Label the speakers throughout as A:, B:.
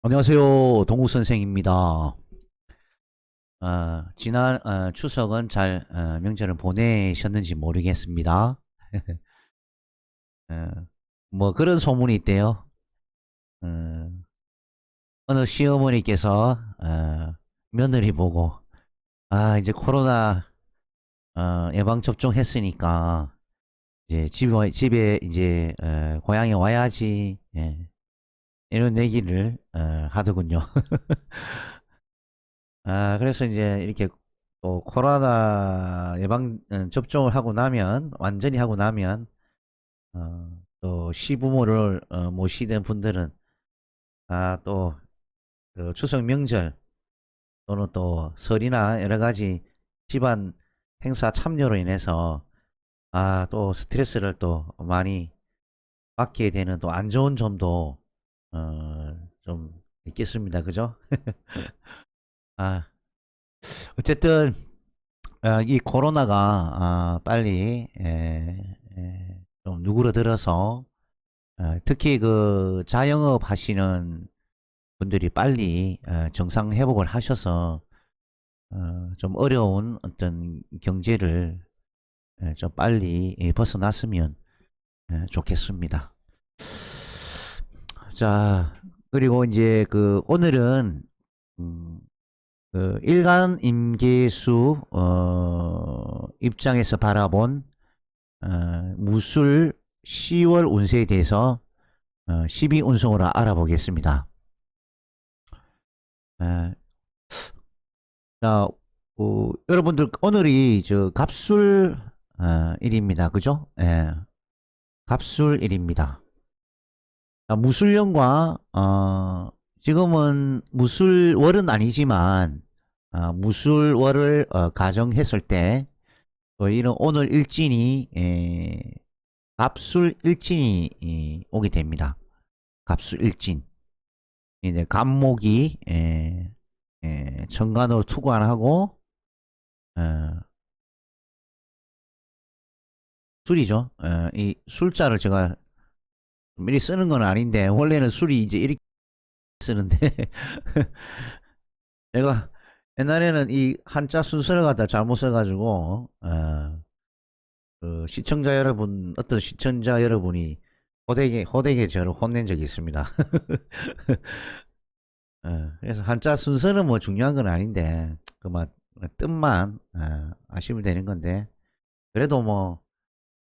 A: 안녕하세요. 동국 선생입니다. 지난 추석은 잘 명절을 보내셨는지 모르겠습니다. 어, 뭐 그런 소문이 있대요. 어, 어느 시어머니께서 며느리 보고 이제 코로나 예방 접종했으니까 이제 집에 이제 고향에 와야지, 이런 얘기를 하더군요. 그래서 이제 이렇게 또 코로나 예방 접종을 하고 나면, 완전히 하고 나면, 또 시부모를 모시던 분들은, 또그 추석 명절 또는 또 설이나 여러 가지 집안 행사 참여로 인해서, 또 스트레스를 또 많이 받게 되는 또 안 좋은 점도, 좀 있겠습니다. 그죠? 아, 어쨌든, 이 코로나가 빨리 좀 누그러들어서, 특히 그 자영업 하시는 분들이 빨리 정상 회복을 하셔서 좀 어려운 어떤 경제를 좀 빨리 벗어났으면 좋겠습니다. 자, 그리고 이제 그 오늘은 음, 그 일간 임계수 입장에서 바라본 무술 10월 운세에 대해서 12운성으로 알아보겠습니다. 에, 자, 여러분들 오늘이 저 갑술 일입니다. 그죠? 예, 갑술 일입니다. 무술년과 지금은 무술월은 아니지만 무술월을 가정했을 때 이런 오늘 일진이 갑술 일진이 오게 됩니다. 갑술 일진. 이제 갑목이 천간으로 투관하고 어, 술이죠. 이 술자를 제가 미리 쓰는 건 아닌데 원래는 술이 이제 이렇게 쓰는데 제가 옛날에는 이 한자 순서를 갖다 잘못 써가지고 그 시청자 여러분, 어떤 시청자 여러분이 호되게 저를 혼낸 적이 있습니다. 그래서 한자 순서는 뭐 중요한 건 아닌데 그만 뜻만 아시면 되는 건데, 그래도 뭐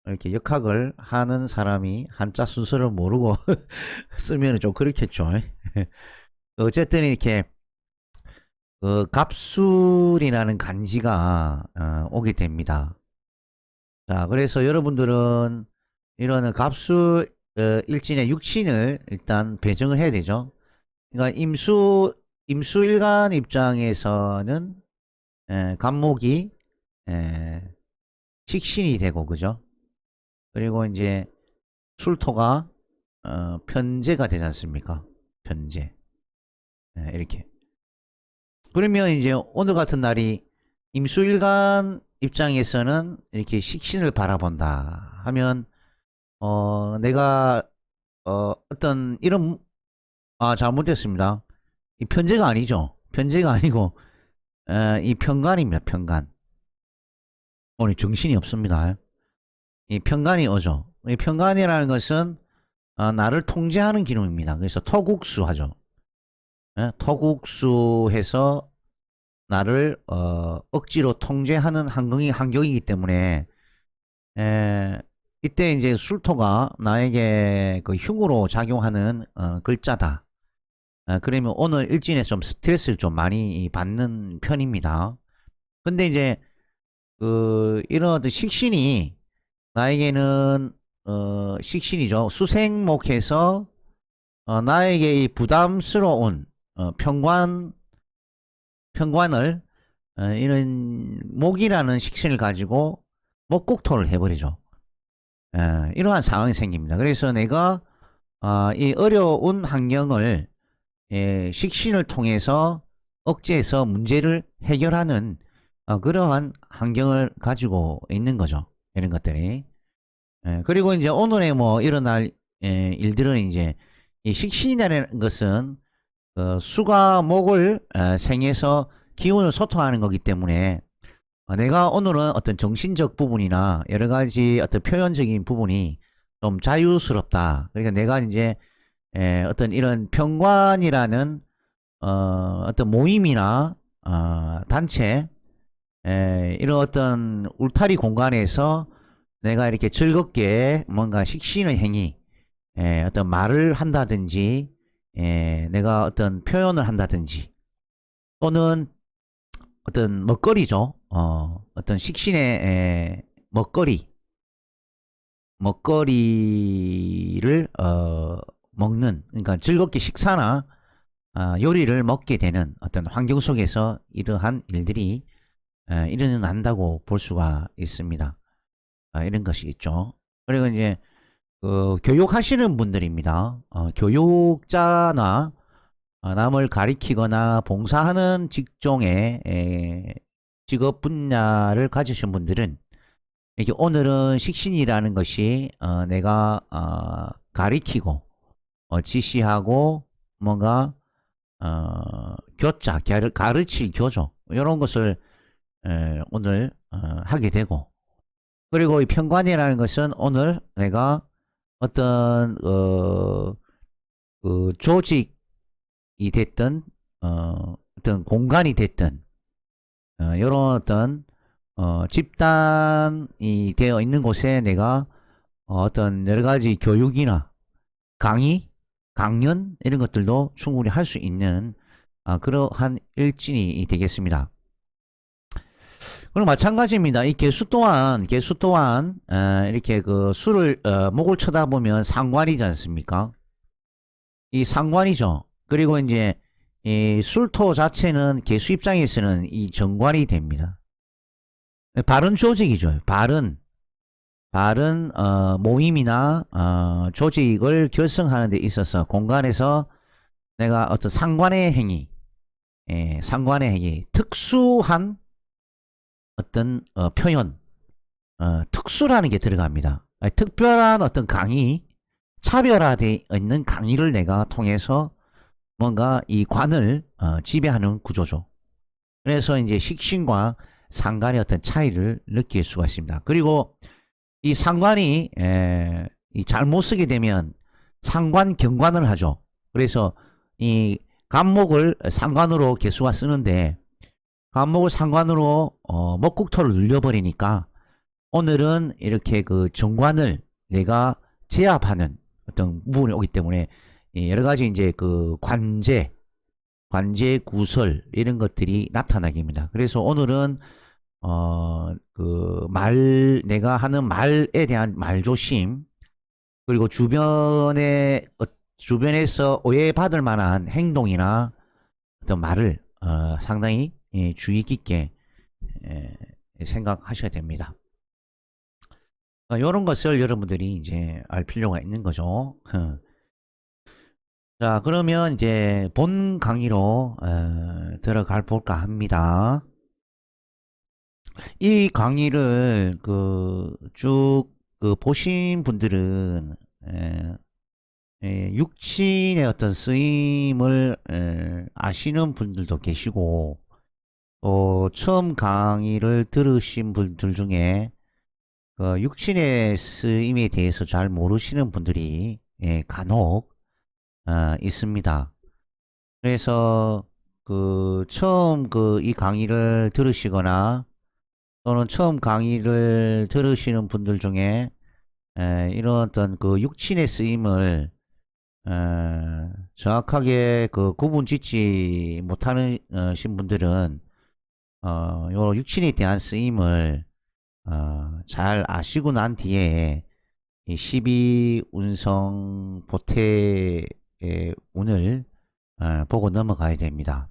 A: 이렇게 역학을 하는 사람이 한자 순서를 모르고 쓰면 좀 그렇겠죠. 어쨌든 이렇게 그 갑술이라는 간지가 오게 됩니다. 자, 그래서 여러분들은 이런 갑술 일진의 육친을 일단 배정을 해야 되죠. 그러니까 임수일간 입장에서는 갑목이 에, 식신이 되고, 그죠? 그리고 이제 술토가 편제가 되지 않습니까? 편제. 이렇게. 그러면 이제 오늘 같은 날이 임수일간 입장에서는 이렇게 식신을 바라본다 하면, 내가 어떤 이런, 잘못됐습니다. 이 편제가 아니죠. 편제가 아니고 이 편간입니다. 편간. 오늘 정신이 없습니다. 이 편간이 오죠. 이 편간이라는 것은 나를 통제하는 기능입니다. 그래서 토국수 하죠. 토국수해서 나를 억지로 통제하는 환경이기 때문에, 이때 이제 술토가 나에게 그 흉으로 작용하는 글자다. 그러면 오늘 일진에 좀 스트레스를 좀 많이 받는 편입니다. 근데 이제 그 이런 어떤 식신이 나에게는 식신이죠. 수생목해서 나에게 이 부담스러운 편관을 이런 목이라는 식신을 가지고 목국토를 해버리죠. 이러한 상황이 생깁니다. 그래서 내가 이 어려운 환경을 식신을 통해서 억제해서 문제를 해결하는 그러한 환경을 가지고 있는 거죠. 이런 것들이. 그리고 이제 오늘의 뭐 일어날 일들은 이제 이 식신이라는 것은 수가 목을 생해서 기운을 소통하는 거기 때문에 내가 오늘은 어떤 정신적 부분이나 여러 가지 어떤 표현적인 부분이 좀 자유스럽다. 그러니까 내가 이제 어떤 이런 평관이라는 어떤 모임이나 단체 이런 어떤 울타리 공간에서 내가 이렇게 즐겁게 뭔가 식신의 행위 어떤 말을 한다든지 내가 어떤 표현을 한다든지 또는 어떤 먹거리죠. 어떤 식신의 먹거리를 먹는 그러니까 즐겁게 식사나 요리를 먹게 되는 어떤 환경 속에서 이러한 일들이 일어난다고 볼 수가 있습니다. 이런 것이 있죠. 그리고 이제 교육하시는 분들입니다. 교육자나 남을 가리키거나 봉사하는 직종의 직업 분야를 가지신 분들은 이렇게 오늘은 식신이라는 것이 내가 가리키고 지시하고 뭔가 교자 가르칠 교조 이런 것을 오늘 하게 되고 그리고 이 평관이라는 것은 오늘 내가 어떤 그 조직이 됐든 어떤 공간이 됐든 이런 어떤 집단이 되어 있는 곳에 내가 어떤 여러 가지 교육이나 강의, 강연 이런 것들도 충분히 할 수 있는 그러한 일진이 되겠습니다. 그럼 마찬가지입니다. 이 개수 또한 이렇게 그 수를 목을 쳐다보면 상관이지 않습니까? 이 상관이죠. 그리고 이제 이 술토 자체는 개수 입장에서는 이 정관이 됩니다. 바른 조직이죠. 바른 모임이나 조직을 결성하는 데 있어서 공간에서 내가 어떤 상관의 행위, 특수한 어떤 표현, 특수라는 게 들어갑니다. 특별한 어떤 강의, 차별화되어 있는 강의를 내가 통해서 뭔가 이 관을 지배하는 구조죠. 그래서 이제 식신과 상관의 어떤 차이를 느낄 수가 있습니다. 그리고 이 상관이 이 잘못 쓰게 되면 상관 경관을 하죠. 그래서 이 간목을 상관으로 개수가 쓰는데 간목을 상관으로 목국토를 눌려버리니까 오늘은 이렇게 그 정관을 내가 제압하는 어떤 부분이 오기 때문에 여러 가지 이제 그 관제 구설 이런 것들이 나타나게 됩니다. 그래서 오늘은 그 내가 하는 말에 대한 말조심 그리고 주변에서 오해받을 만한 행동이나 어떤 말을 상당히 주의 깊게 생각하셔야 됩니다. 이런 것을 여러분들이 이제 알 필요가 있는 거죠. 자, 그러면 이제 본 강의로 들어가 볼까 합니다. 이 강의를 쭉 보신 분들은 육친의 어떤 쓰임을 아시는 분들도 계시고 또 처음 강의를 들으신 분들 중에 육친의 쓰임에 대해서 잘 모르시는 분들이 간혹 있습니다. 그래서 처음 이 강의를 들으시거나 또는 처음 강의를 들으시는 분들 중에 이런 어떤 육친의 쓰임을 정확하게 구분 짓지 못하는 분들은 요 육친에 대한 쓰임을 잘 아시고 난 뒤에 이 12운성 보태의 운을 보고 넘어가야 됩니다.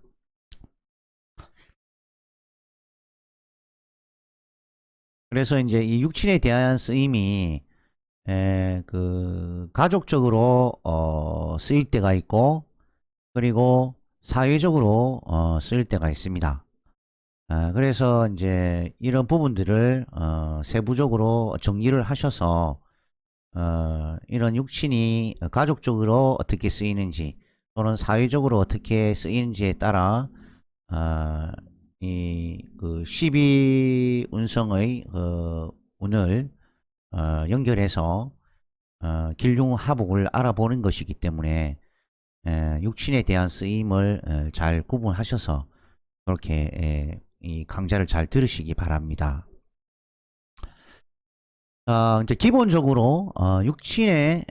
A: 그래서 이제 이 육친에 대한 쓰임이 가족적으로 쓰일 때가 있고 그리고 사회적으로 쓰일 때가 있습니다. 그래서 이제 이런 부분들을 세부적으로 정리를 하셔서 이런 육친이 가족적으로 어떻게 쓰이는지 또는 사회적으로 어떻게 쓰이는지에 따라 아, 그 12운성의 운을 연결해서 길흉하복을 알아보는 것이기 때문에 육친에 대한 쓰임을 잘 구분하셔서 그렇게 이 강좌를 잘 들으시기 바랍니다. 이제 기본적으로 육친의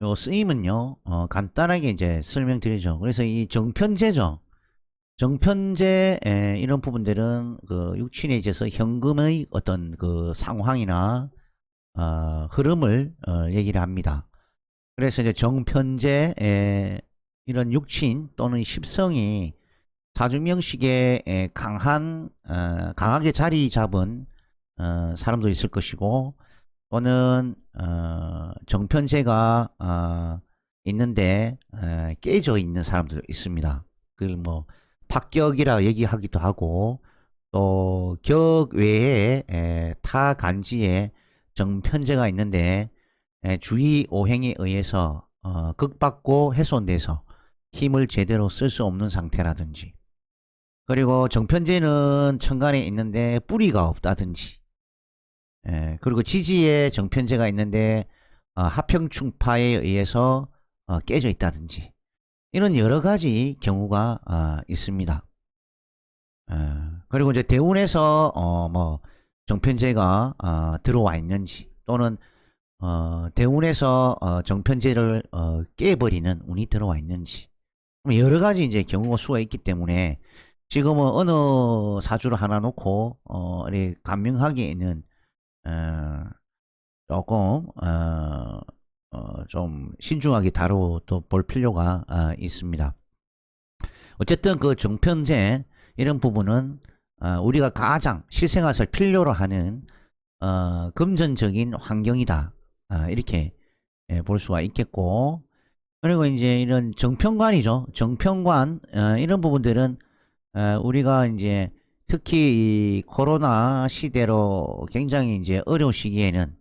A: 요 쓰임은요, 간단하게 이제 설명드리죠. 그래서 이 정편제죠. 정편제 이런 부분들은 그 육친에 있어서 현금의 어떤 그 상황이나 흐름을 얘기를 합니다. 그래서 이제 정편제 이런 육친 또는 십성이 사주명식에 강하게 자리 잡은 사람도 있을 것이고, 또는 정편제가 있는데 깨져 있는 사람도 있습니다. 그걸 뭐 합격이라 얘기하기도 하고, 또 격 외에 타 간지에 정편제가 있는데 주의 오행에 의해서 극받고 훼손돼서 힘을 제대로 쓸 수 없는 상태라든지, 그리고 정편제는 천간에 있는데 뿌리가 없다든지, 그리고 지지에 정편제가 있는데 하평충파에 의해서 깨져 있다든지, 이런 여러 가지 경우가 있습니다. 그리고 이제 대운에서 뭐 정편제가 들어와 있는지, 또는 대운에서 정편제를 깨버리는 운이 들어와 있는지, 여러 가지 이제 경우가 수가 있기 때문에 지금은 어느 사주를 하나 놓고 이렇게 감명하기에는 조금 좀 신중하게 다루어 볼 필요가 있습니다. 어쨌든 그 정편제 이런 부분은 우리가 가장 실생활에서 필요로 하는 금전적인 환경이다, 이렇게 볼 수가 있겠고, 그리고 이제 이런 정편관이죠. 정편관 이런 부분들은 우리가 이제 특히 이 코로나 시대로 굉장히 이제 어려운 시기에는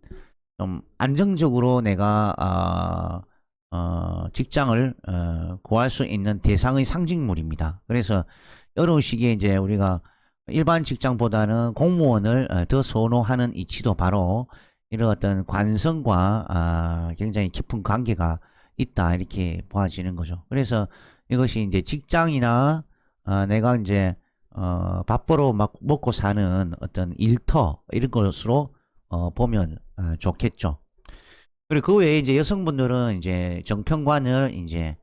A: 좀 안정적으로 내가 직장을 구할 수 있는 대상의 상징물입니다. 그래서 어려운 시기에 이제 우리가 일반 직장보다는 공무원을 더 선호하는 이치도 바로 이런 어떤 관성과 굉장히 깊은 관계가 있다, 이렇게 보아지는 거죠. 그래서 이것이 이제 직장이나 내가 이제 밥벌어 막 먹고 사는 어떤 일터 이런 것으로 보면 좋겠죠. 그리고 그 외에 이제 여성분들은 이제 정편관을 이제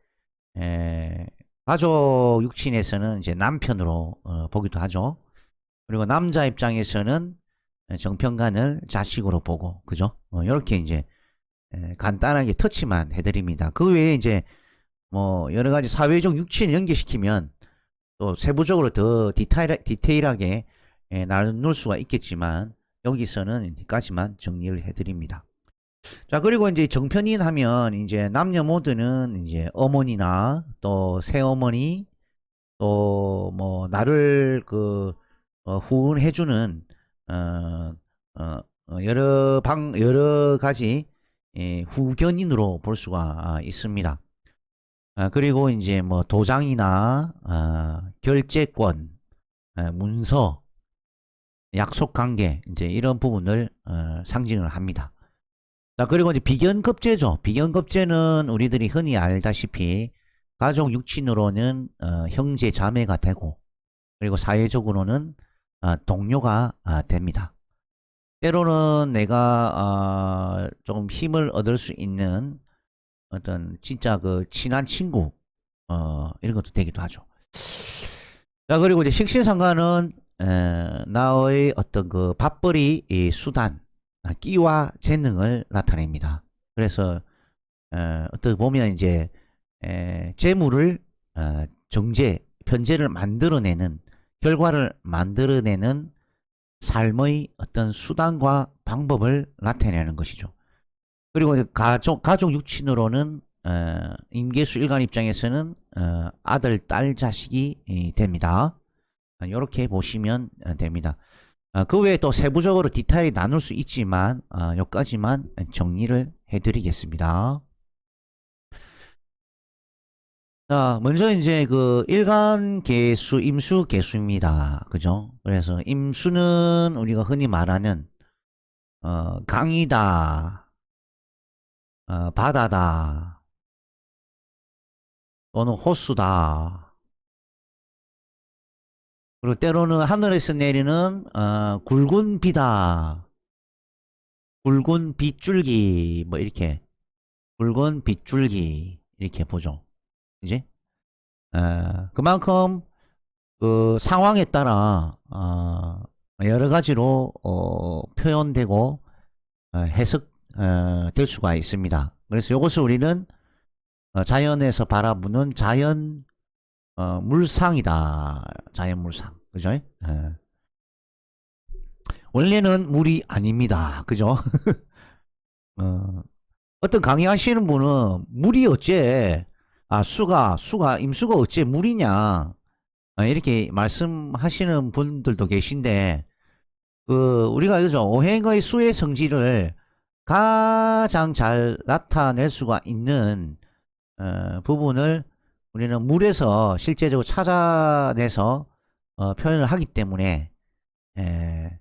A: 에, 가족 육친에서는 이제 남편으로 보기도 하죠. 그리고 남자 입장에서는 정편관을 자식으로 보고, 그죠? 이렇게 이제 간단하게 터치만 해드립니다. 그 외에 이제 뭐 여러 가지 사회적 육친을 연계시키면 또 세부적으로 더 디테일하게 나눌 수가 있겠지만, 여기서는 여기까지만 정리를 해드립니다. 자, 그리고 이제 정편인 하면 이제 남녀 모두는 이제 어머니나 또 새어머니, 또 뭐 나를 그 후원해주는 어, 여러 가지 후견인으로 볼 수가 있습니다. 그리고 이제 뭐 도장이나 결재권, 문서, 약속 관계, 이제 이런 부분을 상징을 합니다. 자, 그리고 이제 비견급제죠. 비견급제는 우리들이 흔히 알다시피 가족 육친으로는 형제 자매가 되고, 그리고 사회적으로는 동료가 됩니다. 때로는 내가 조금 힘을 얻을 수 있는 어떤 진짜 그 친한 친구 이런 것도 되기도 하죠. 자, 그리고 이제 식신상관은 나의 어떤 그 밥벌이 수단, 끼와 재능을 나타냅니다. 그래서 어떻게 보면 이제 재물을 정제, 편제를 만들어내는, 결과를 만들어내는 삶의 어떤 수단과 방법을 나타내는 것이죠. 그리고 가족 육친으로는 임계수 일간 입장에서는 아들, 딸, 자식이 됩니다. 이렇게 보시면 됩니다. 그 외에 또 세부적으로 디테일이 나눌 수 있지만 여기까지만 정리를 해드리겠습니다. 자, 먼저 이제 그 일간 계수, 임수 계수입니다. 그죠? 그래서 임수는 우리가 흔히 말하는 강이다, 바다다, 또는 호수다. 그리고 때로는 하늘에서 내리는 굵은 비다, 굵은 빗줄기, 뭐 이렇게 굵은 빗줄기 이렇게 보죠. 이제 그만큼 그 상황에 따라 여러 가지로 표현되고 해석 될 수가 있습니다. 그래서 이것을 우리는 자연에서 바라보는 자연 물상이다. 자연 물상. 그죠? 원래는 물이 아닙니다. 그죠? 어, 어떤 강의하시는 분은 물이 어째 수가 임수가 어째 물이냐 이렇게 말씀하시는 분들도 계신데 그 우리가 그죠 오행의 수의 성질을 가장 잘 나타낼 수가 있는 부분을 우리는 물에서 실제적으로 찾아내서 표현을 하기 때문에 에,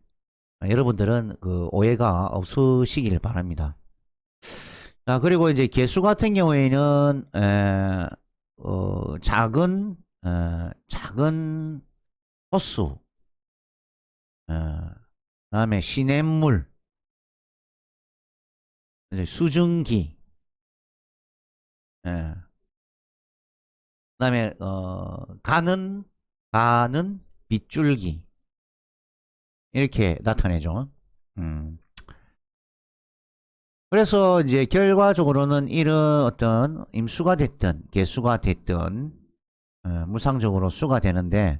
A: 여러분들은 그 오해가 없으시길 바랍니다. 자, 그리고 이제 개수 같은 경우에는 작은 호수, 그다음에 시냇물, 이제 수증기, 예, 그다음에 가는 빗줄기 이렇게 나타내죠. 음. 그래서 이제 결과적으로는 이런 어떤 임수가 됐든 개수가 됐든 무상적으로 수가 되는데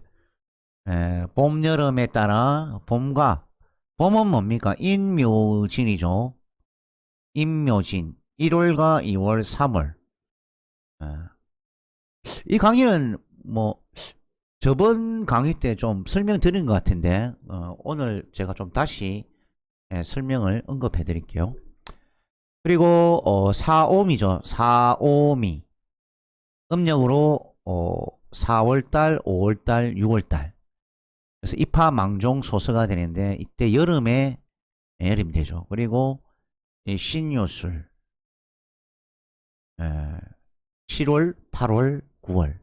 A: 봄, 여름에 따라 봄은 뭡니까? 인묘진이죠. 인묘진 1월과 2월, 3월. 이 강의는 뭐 저번 강의 때 좀 설명드린 것 같은데 오늘 제가 좀 다시 설명을 언급해 드릴게요. 그리고 사오미죠. 사오미 음력으로 4월달, 5월달, 6월달. 그래서 입하망종 소서가 되는데 이때 여름에 여름이 되죠. 그리고 신유술 7월, 8월, 9월.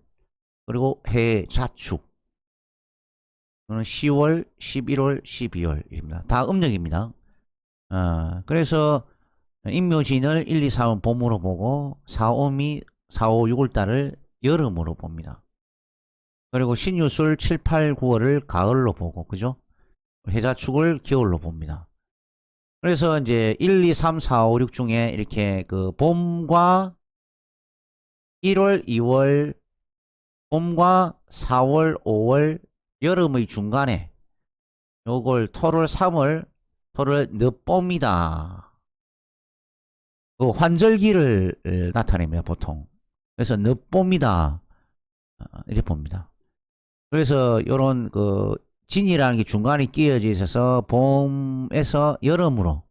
A: 그리고 해자축 10월, 11월, 12월입니다. 다 음력입니다. 그래서 인묘진을 1, 2, 4월 봄으로 보고 4, 5미 4, 5, 6월 달을 여름으로 봅니다. 그리고 신유술 7, 8, 9월을 가을로 보고 그죠? 해자축을 겨울로 봅니다. 그래서 이제 1, 2, 3, 4, 5, 6 중에 이렇게 그 봄과 1월, 2월, 봄과 4월, 5월 여름의 중간에 요걸 토를 3월 토를 늦봄이다. 그 환절기를 나타냅니다, 보통. 그래서 늦봄이다. 이렇게 봅니다. 그래서 요런 그 진이라는 게 중간에 끼어져 있어서 봄에서 여름으로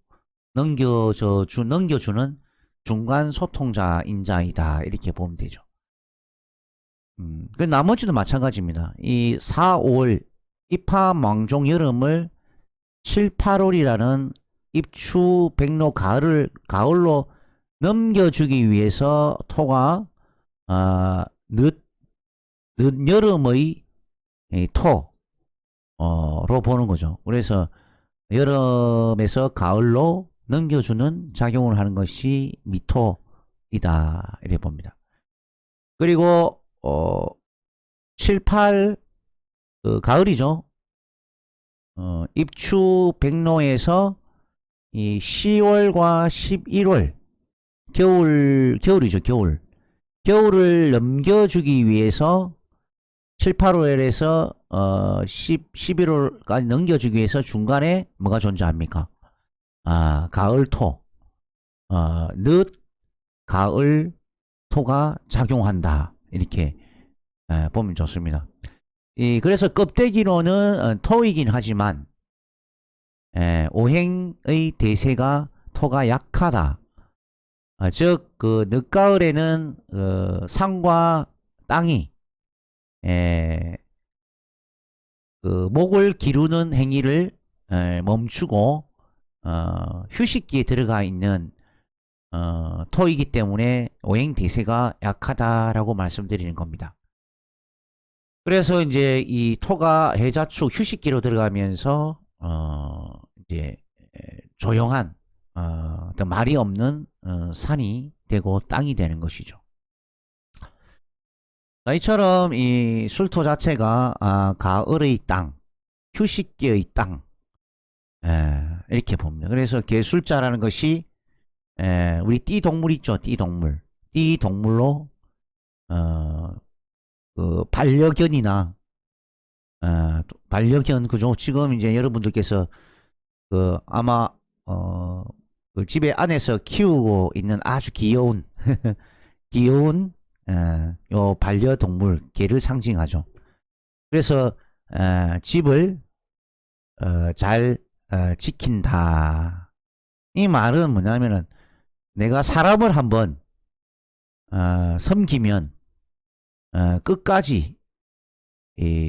A: 넘겨주는 중간 소통자 인자이다. 이렇게 보면 되죠. 그 나머지도 마찬가지입니다. 이 4, 5월 입하망종 여름을 7, 8월이라는 입추 백로 가을로 넘겨주기 위해서 토가 늦여름의 토로 보는 거죠. 그래서 여름에서 가을로 넘겨주는 작용을 하는 것이 미토이다. 이렇게 봅니다. 그리고 7, 8 가을이죠. 입추 백로에서 이 10월과 11월 겨울이죠. 겨울을 넘겨주기 위해서 7, 8월에서 11월까지 넘겨주기 위해서 중간에 뭐가 존재합니까? 가을토, 늦 가을 토가 작용한다. 이렇게 보면 좋습니다. 그래서 껍데기로는 토이긴 하지만 오행의 대세가 토가 약하다. 즉 그 늦가을에는 상과 땅이 에, 그 목을 기르는 행위를 멈추고 휴식기에 들어가 있는 토이기 때문에 오행 대세가 약하다라고 말씀드리는 겁니다. 그래서 이제 이 토가 해자축 휴식기로 들어가면서 이제 조용한 어떤 말이 없는 산이 되고 땅이 되는 것이죠. 이처럼 이 술토 자체가 가을의 땅, 휴식기의 땅 이렇게 봅니다. 그래서 개술자라는 것이 우리 띠동물 있죠, 띠동물. 띠동물로 어, 그 반려견이나 반려견 그죠? 지금 이제 여러분들께서 그 아마 어, 그 집에 안에서 키우고 있는 아주 귀여운 귀여운 요 반려동물 개를 상징하죠. 그래서 집을 잘 지킨다. 이 말은 뭐냐면은 내가 사람을 한번 섬기면 끝까지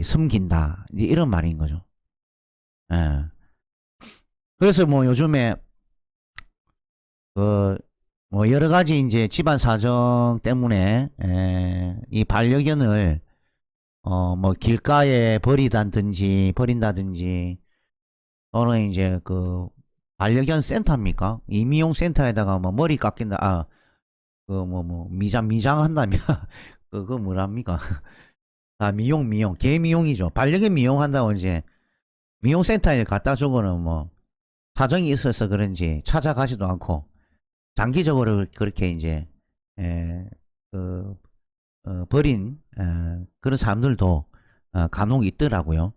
A: 섬긴다. 이제 이런 말인 거죠. 예. 그래서 뭐 요즘에 그 뭐 여러 가지 이제 집안 사정 때문에 이 반려견을 뭐 길가에 버린다든지 또는 이제 그 반려견 센터입니까? 이미용 센터에다가 뭐 머리 깎인다 그 뭐 미장한다며 그 뭐랍니까? 미용 개 미용이죠. 반려견 미용한다고 이제 미용센터에 갖다 주고는 뭐 사정이 있어서 그런지 찾아가지도 않고 장기적으로 그렇게 이제 에, 그 버린 그런 사람들도 간혹 있더라고요.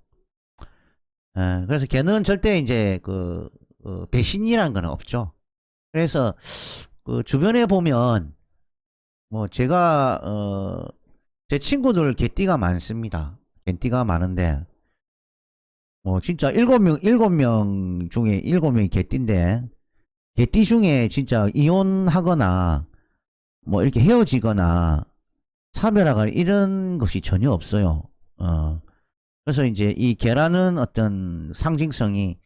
A: 그래서 걔는 절대 이제 그 배신이라는 건 없죠. 그래서 그 주변에 보면 뭐 제가 제 친구들 개띠가 많습니다. 개띠가 많은데 뭐 진짜 일곱 명 중에 일곱 명이 개띠인데 개띠 중에 진짜 이혼하거나 뭐 이렇게 헤어지거나 차별화가 이런 것이 전혀 없어요. 그래서 이제 이 개라는 어떤 상징성이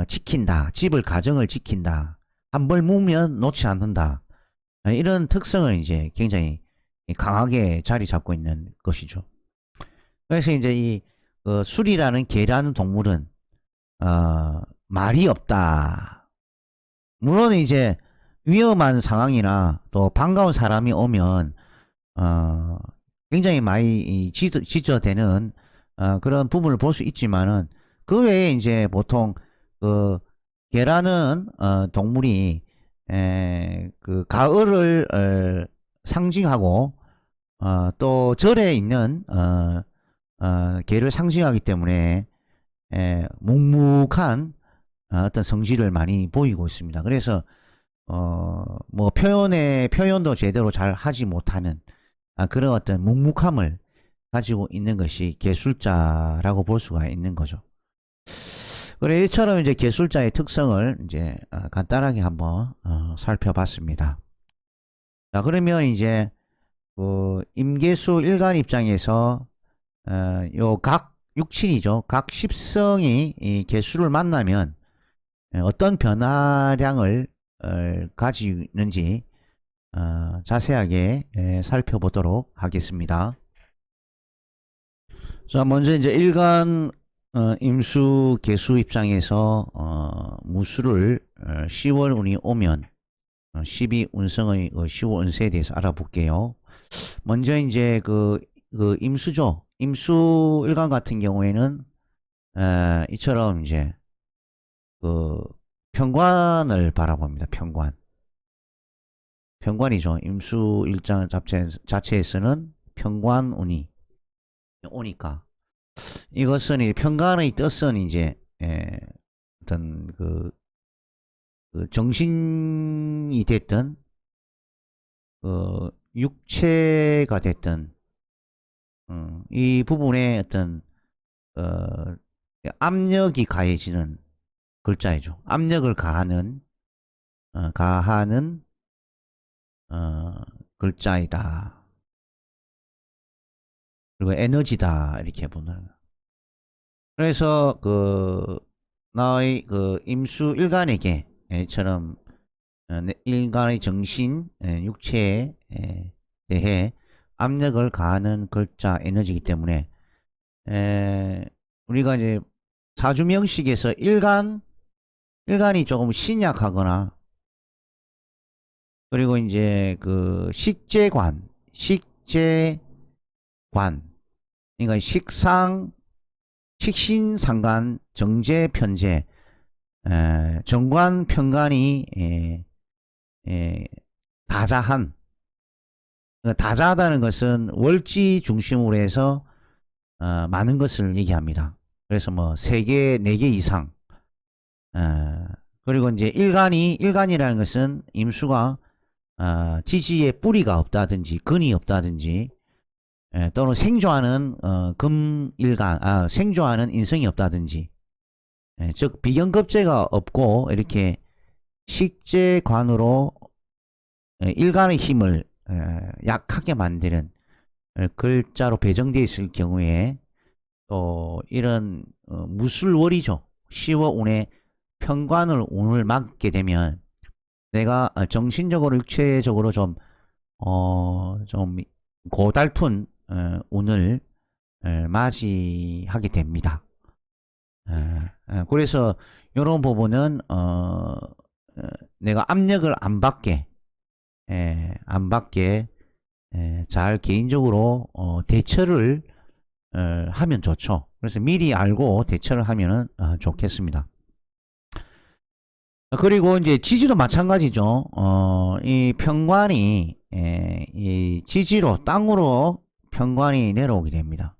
A: 지킨다, 집을 가정을 지킨다, 한 벌 묵면 놓지 않는다, 이런 특성을 이제 굉장히 강하게 자리 잡고 있는 것이죠. 그래서 이제 이 술이라는 개라는 동물은 말이 없다. 물론 이제 위험한 상황이나 또 반가운 사람이 오면 어, 굉장히 많이 지저대는 그런 부분을 볼 수 있지만은 그 외에 이제 보통 그 개라는 동물이 그 가을을 상징하고 또 절에 있는 개를 상징하기 때문에 묵묵한 어떤 성질을 많이 보이고 있습니다. 그래서 뭐 표현도 제대로 잘 하지 못하는 그런 어떤 묵묵함을 가지고 있는 것이 개술자라고 볼 수가 있는 거죠. 그래 이처럼 이제 개술자의 특성을 이제 간단하게 한번 살펴봤습니다. 자 그러면 이제 그 임계수 일간 입장에서 요 각 육친이죠. 각 십성이 이 개수를 만나면 어떤 변화량을 가지는지 자세하게 살펴보도록 하겠습니다. 자, 먼저 이제 일간 임수 개수 입장에서 무수를 10월 운이 오면 12 운성의 15 운세에 대해서 알아볼게요. 먼저 이제 그 임수죠. 임수 일간 같은 경우에는 이처럼 이제 그 편관을 바라봅니다. 편관이죠. 임수 일장 자체에서는 편관운이 오니까 이것은 이 편관의 뜻은 이제 어떤 그 정신이 됐든 육체가 됐든 이 부분에 어떤 어, 압력이 가해지는 글자이죠. 압력을 가하는 글자이다. 그리고 에너지다 이렇게 보는. 그래서 그 나의 그 임수 일간에게처럼 일간의 정신, 육체에 대해 압력을 가하는 글자 에너지이기 때문에 우리가 이제 사주명식에서 일간이 조금 신약하거나 그리고 이제 그 식재관, 그러니까 식신상간, 정제편제, 정관편관이 다자한. 그러니까 다자하다는 것은 월지 중심으로 해서 많은 것을 얘기합니다. 그래서 뭐 3개, 4개 이상. 어, 그리고 이제 일간이라는 것은 임수가 지지에 뿌리가 없다든지 근이 없다든지 또는 생조하는 금일간, 생조하는 인성이 없다든지, 즉 비견급제가 없고 이렇게 식재관으로 일간의 힘을 약하게 만드는 글자로 배정되어 있을 경우에 또 이런 무술월이죠. 시워운의 편관을 운을 맡게 되면 내가 정신적으로 육체적으로 좀 고달픈 운을 맞이하게 됩니다. 그래서 이런 부분은 내가 압력을 안 받게 잘 개인적으로 대처를 하면 좋죠. 그래서 미리 알고 대처를 하면 좋겠습니다. 그리고 이제 지지도 마찬가지죠. 이 편관이 이 지지로 땅으로 편관이 내려오게 됩니다.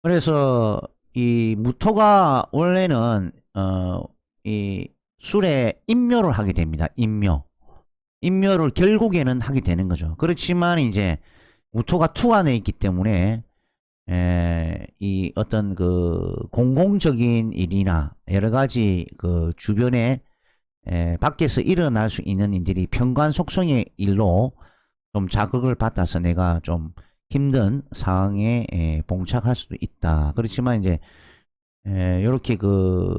A: 그래서 이 무토가 원래는 이 술에 인묘를 하게 됩니다. 인묘를 결국에는 하게 되는 거죠. 그렇지만 이제 무토가 투 안에 있기 때문에 이 어떤 그 공공적인 일이나 여러 가지 그 주변에 밖에서 일어날 수 있는 일들이 편관 속성의 일로 좀 자극을 받아서 내가 좀 힘든 상황에 봉착할 수도 있다. 그렇지만 이제 이렇게 그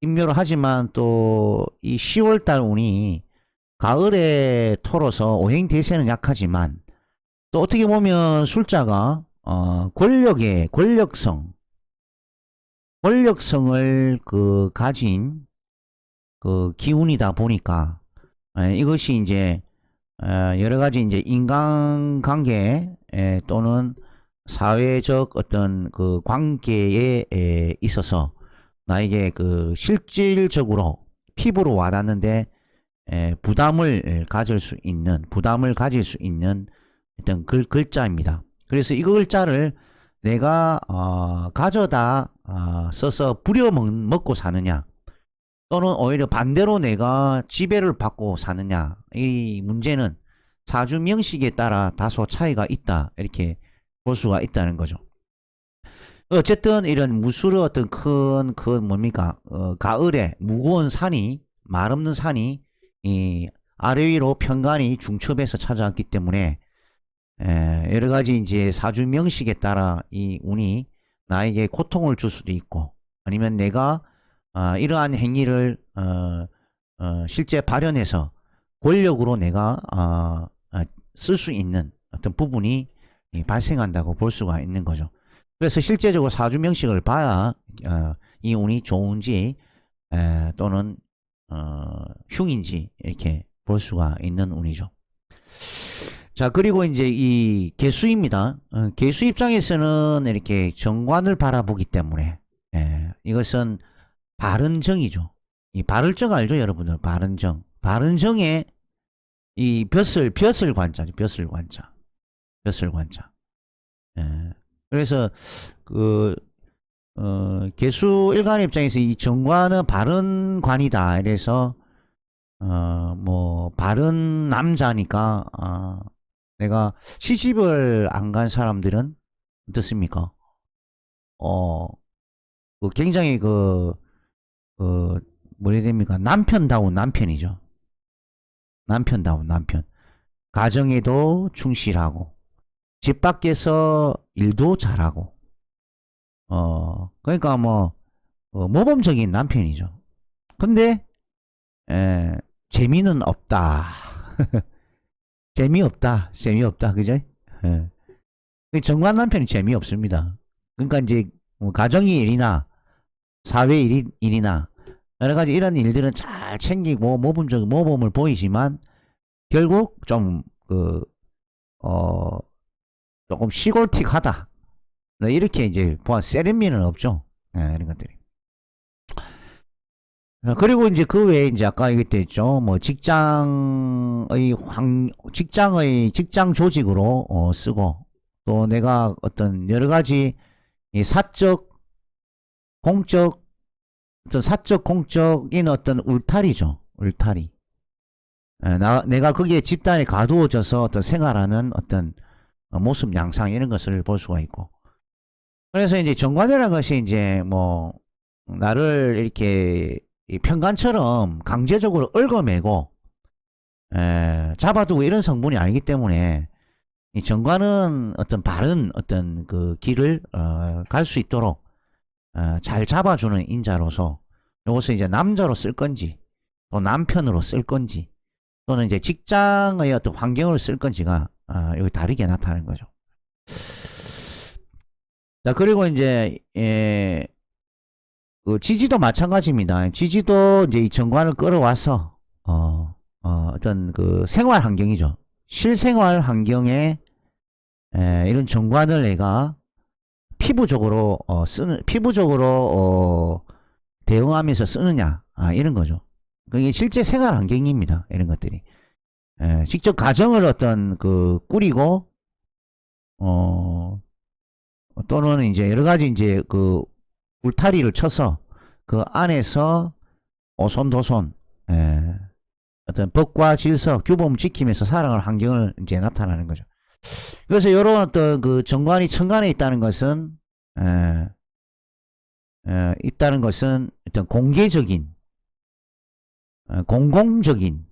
A: 인묘를 하지만 또 이 10월달 운이 가을에 토로서 오행대세는 약하지만 또 어떻게 보면 술자가 권력성을 그 가진 그 기운이다 보니까 이것이 이제 여러 가지 이제 인간관계 또는 사회적 어떤 그 관계에 있어서 나에게 그 실질적으로 피부로 와닿는데 부담을 가질 수 있는 어떤 글자입니다. 그래서 이 글자를 내가 가져다 써서 부려먹고 사느냐 또는 오히려 반대로 내가 지배를 받고 사느냐, 이 문제는 사주 명식에 따라 다소 차이가 있다 이렇게 볼 수가 있다는 거죠. 어쨌든 이런 무술의 어떤 큰 뭡니까 가을에 무거운 산이 말 없는 산이 이 아래 위로 편관이 중첩해서 찾아왔기 때문에 여러 가지 이제 사주 명식에 따라 이 운이 나에게 고통을 줄 수도 있고 아니면 내가 이러한 행위를 실제 발현해서 권력으로 내가 쓸 수 있는 어떤 부분이 발생한다고 볼 수가 있는 거죠. 그래서 실제적으로 사주 명식을 봐야 이 운이 좋은지 또는 흉인지 이렇게 볼 수가 있는 운이죠. 자, 그리고 이제 이 개수입니다. 개수 입장에서는 이렇게 정관을 바라보기 때문에 이것은 발은정이죠. 이 발을정 알죠, 여러분들? 발은정. 발은정에 이 벼슬 관자죠. 벼슬 관자. 그래서 그 개수 일간 입장에서 이 정관은 바른 관이다. 이래서 뭐 바른 남자니까 내가 시집을 안 간 사람들은 어떻습니까? 그 굉장히 뭐라 됩니까? 남편다운 남편이죠. 남편. 가정에도 충실하고, 집 밖에서 일도 잘하고, 그러니까 뭐, 모범적인 남편이죠. 근데, 에, 재미는 없다. 재미없다. 재미없다. 그죠? 예. 정관 남편이 재미없습니다. 그러니까 이제, 뭐 가정의 일이나, 사회 일이나, 여러 가지 이런 일들은 잘 챙기고, 모범을 보이지만, 결국 좀, 어, 조금 시골틱하다. 네, 이렇게 이제 세련미는 없죠. 네, 이런 것들이. 그리고 이제 그 외에 이제 아까 얘기했죠. 뭐 직장 조직으로 쓰고 또 내가 어떤 여러 가지 이 사적 공적인 어떤 울타리죠. 울타리. 내가 거기에 집단에 가두어져서 어떤 생활하는 어떤 모습 양상 이런 것을 볼 수가 있고. 그래서 이제 정관이라는 것이 이제 뭐 나를 이렇게 편관처럼 강제적으로 얽어매고 잡아두고 이런 성분이 아니기 때문에 이 정관은 어떤 바른 어떤 그 길을 갈 수 있도록 잘 잡아주는 인자로서 이것을 이제 남자로 쓸 건지 또 남편으로 쓸 건지 또는 이제 직장의 어떤 환경으로 쓸 건지가 여기 다르게 나타나는 거죠. 자, 그리고 이제 그 지지도 마찬가지입니다. 지지도 이제 이 정관을 끌어와서 어떤 그 생활 환경이죠. 실생활 환경에 이런 정관을 내가 피부적으로 대응하면서 쓰느냐 이런 거죠. 그게 실제 생활 환경입니다. 이런 것들이 직접 가정을 어떤 그 꾸리고 또는 이제 여러 가지 이제 그 울타리를 쳐서 그 안에서 오손도손 어떤 법과 질서, 규범을 지키면서 살아가는 환경을 이제 나타나는 거죠. 그래서 이런 어떤 그 정관이 천간에 있다는 것은 어떤 공개적인, 공공적인,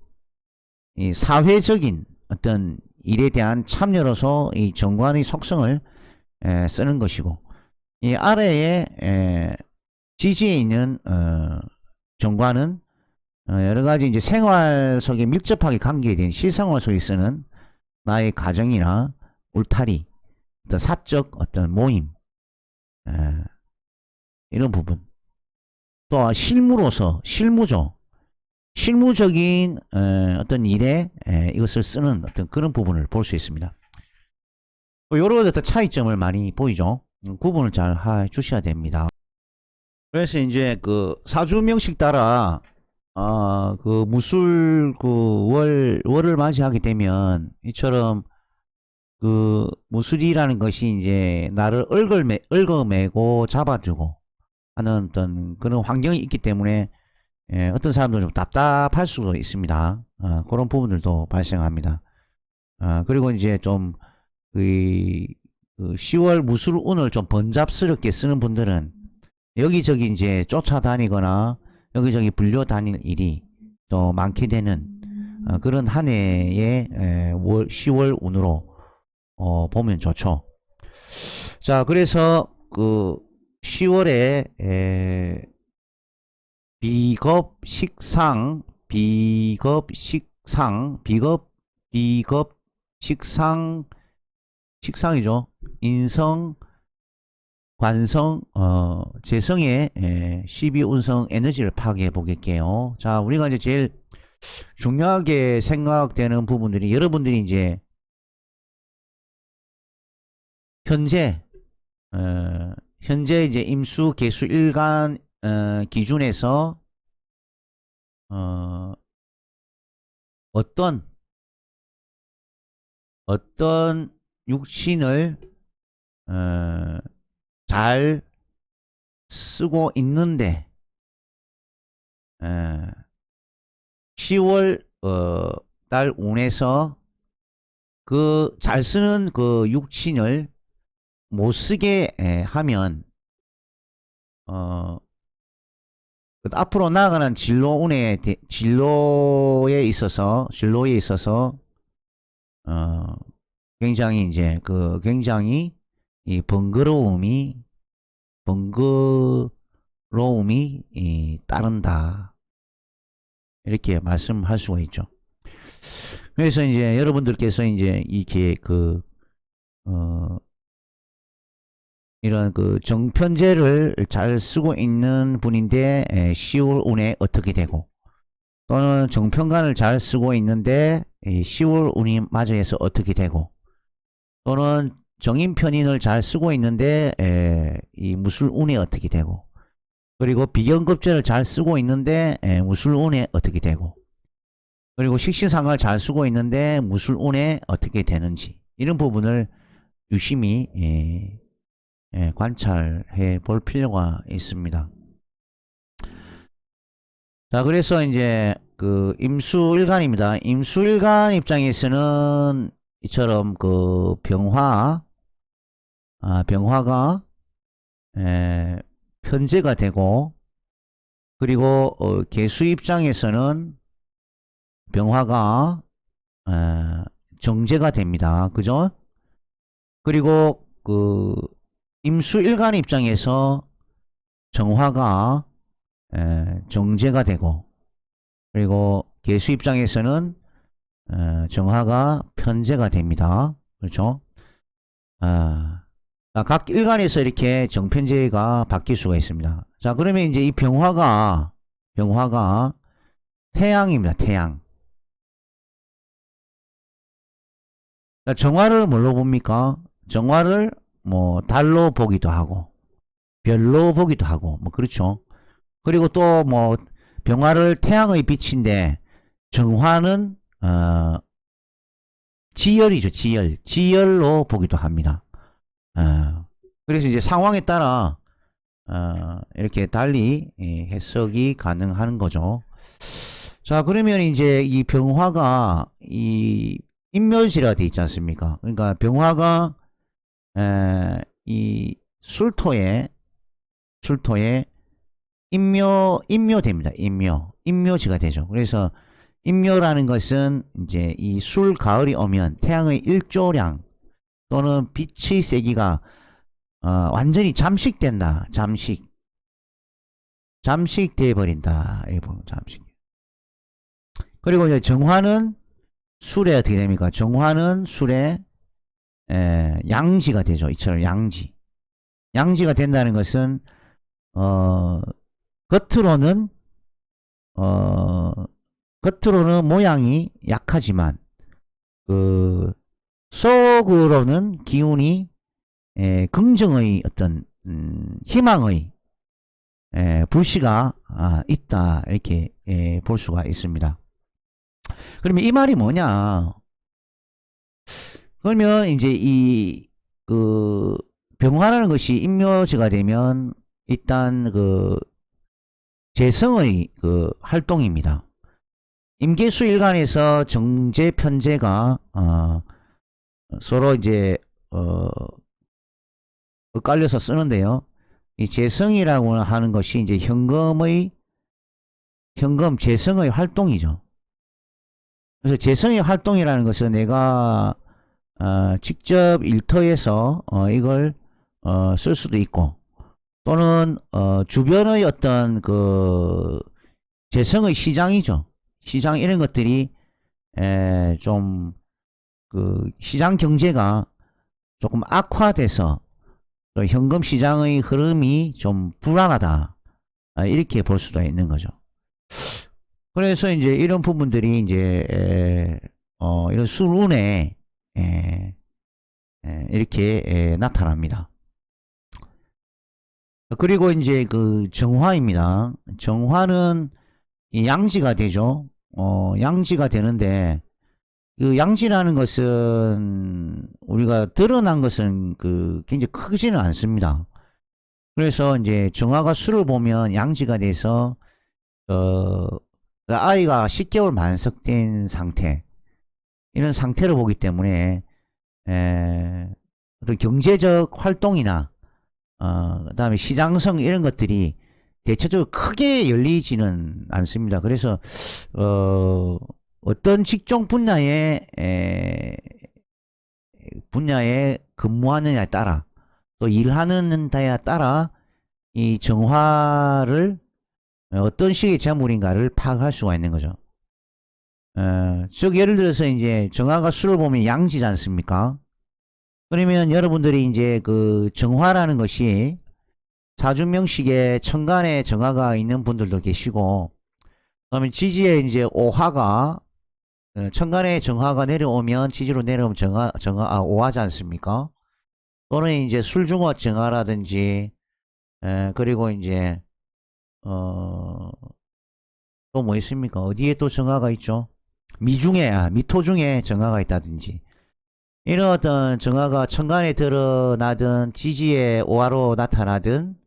A: 이 사회적인 어떤 일에 대한 참여로서 이 정관의 속성을 쓰는 것이고, 이 아래에 지지에 있는 정관은 여러 가지 이제 생활 속에 밀접하게 관계된 실생활 속에 쓰는 나의 가정이나 울타리, 어떤 사적 어떤 모임, 이런 부분. 또 실무적인 어떤 일에 이것을 쓰는 어떤 그런 부분을 볼 수 있습니다. 이런 어떤 차이점을 많이 보이죠. 구분을 잘 해주셔야 됩니다. 그래서 이제 그 사주명식 따라 그 무술 그 월을 맞이하게 되면 이처럼 그 무술이라는 것이 이제 나를 얽어매고 잡아주고 하는 어떤 그런 환경이 있기 때문에 어떤 사람들은 좀 답답할 수도 있습니다. 그런 부분들도 발생합니다. 그리고 이제 좀 그 10월 무술운을 좀 번잡스럽게 쓰는 분들은 여기저기 이제 쫓아다니거나 여기저기 불려 다닐 일이 또 많게 되는 그런 한 해의 10월 운으로 보면 좋죠. 자, 그래서 그 10월에 비겁, 식상, 식상이죠. 인성, 관성, 재성의 12운성 에너지를 파악해 보겠게요. 자, 우리가 이제 제일 중요하게 생각되는 부분들이 여러분들이 이제 현재 이제 임수, 개수, 일간 기준에서 어떤 육신을 잘 쓰고 있는데 10월 달 운에서 그 잘 쓰는 그 육신을 못 쓰게 하면 앞으로 나아가는 진로에 있어서 굉장히 이제 굉장히 이 번거로움이 따른다. 이렇게 말씀할 수가 있죠. 그래서 이제 여러분들께서 이제 이렇게 어, 이런 정편제를 잘 쓰고 있는 분인데 시월 운에 어떻게 되고, 또는 정편관을 잘 쓰고 있는데 시월 운이 맞이해서 어떻게 되고, 또는 정인편인을 잘 쓰고 있는데 이 무술운에 어떻게 되고, 그리고 비견급제를 잘 쓰고 있는데 무술운에 어떻게 되고, 그리고 식신상을 잘 쓰고 있는데 무술운에 어떻게 되는지, 이런 부분을 유심히 관찰해 볼 필요가 있습니다. 자, 그래서 이제 임수일간입니다. 임수일간 입장에서는 이처럼 병화가 편제가 되고, 그리고 개수 입장에서는 병화가 정제가 됩니다. 그죠? 그리고 임수일간 입장에서 정화가 정제가 되고, 그리고 개수 입장에서는 정화가 편제가 됩니다. 그렇죠? 각 일간에서 이렇게 정편제가 바뀔 수가 있습니다. 자, 그러면 이제 이 병화가 태양입니다. 태양. 자, 정화를 뭘로 봅니까? 정화를 뭐 달로 보기도 하고 별로 보기도 하고 뭐 그렇죠. 그리고 또 뭐 병화를 태양의 빛인데 정화는 지열이죠. 지열로 보기도 합니다. 그래서 이제 상황에 따라 이렇게 달리 해석이 가능한 거죠. 자, 그러면 이제 이 병화가 이 인묘지라 돼 있지 않습니까? 그러니까 병화가 이 술토에 인묘됩니다. 인묘지가 되죠. 그래서 인묘라는 것은 이제 이 술 가을이 오면 태양의 일조량 또는 빛의 세기가 완전히 잠식된다. 잠식돼 버린다. 잠식. 그리고 이제 정화는 술에 어떻게 됩니까? 정화는 술에 양지가 되죠. 이처럼 양지가 된다는 것은 겉으로는 모양이 약하지만 속으로는 기운이 긍정의 어떤 희망의 불씨가 있다, 이렇게 볼 수가 있습니다. 그러면 이 말이 뭐냐? 그러면 이제 병화라는 것이 인묘지가 되면 일단 재성의 활동입니다. 임계수 일간에서 정제 편제가 서로 이제 엇갈려서 쓰는데요. 이 재성이라고 하는 것이 이제 재성의 활동이죠. 그래서 재성의 활동이라는 것은 내가 직접 일터에서 이걸 쓸 수도 있고, 또는 주변의 어떤 재성의 시장이죠. 시장, 이런 것들이 좀 시장 경제가 조금 악화돼서 또 현금 시장의 흐름이 좀 불안하다, 이렇게 볼 수도 있는 거죠. 그래서 이제 이런 부분들이 이제 이런 술운에 이렇게 나타납니다. 그리고 이제 정화입니다. 정화는 이 양지가 되죠. 양지가 되는데, 양지라는 것은 우리가 드러난 것은 굉장히 크지는 않습니다. 그래서 이제 정화가 수를 보면 양지가 돼서 아이가 10개월 만석된 상태, 이런 상태를 보기 때문에 어떤 경제적 활동이나 그다음에 시장성, 이런 것들이 대체적으로 크게 열리지는 않습니다. 그래서 어떤 직종 분야에 분야에 근무하느냐에 따라 또 일하는 데에 따라 이 정화를 어떤 식의 재물인가를 파악할 수가 있는 거죠. 즉 예를 들어서 이제 정화가 수를 보면 양지지 않습니까? 그러면 여러분들이 이제 그 정화라는 것이 사주명식에 천간에 정화가 있는 분들도 계시고, 그다음에 지지에 이제 오화가 천간에 정화가 내려오면 지지로 내려오면 오화지 않습니까? 또는 이제 술중화 정화라든지, 그리고 이제 또 뭐 있습니까? 어디에 또 정화가 있죠? 미토 중에 정화가 있다든지, 이런 어떤 정화가 천간에 드러나든 지지에 오화로 나타나든,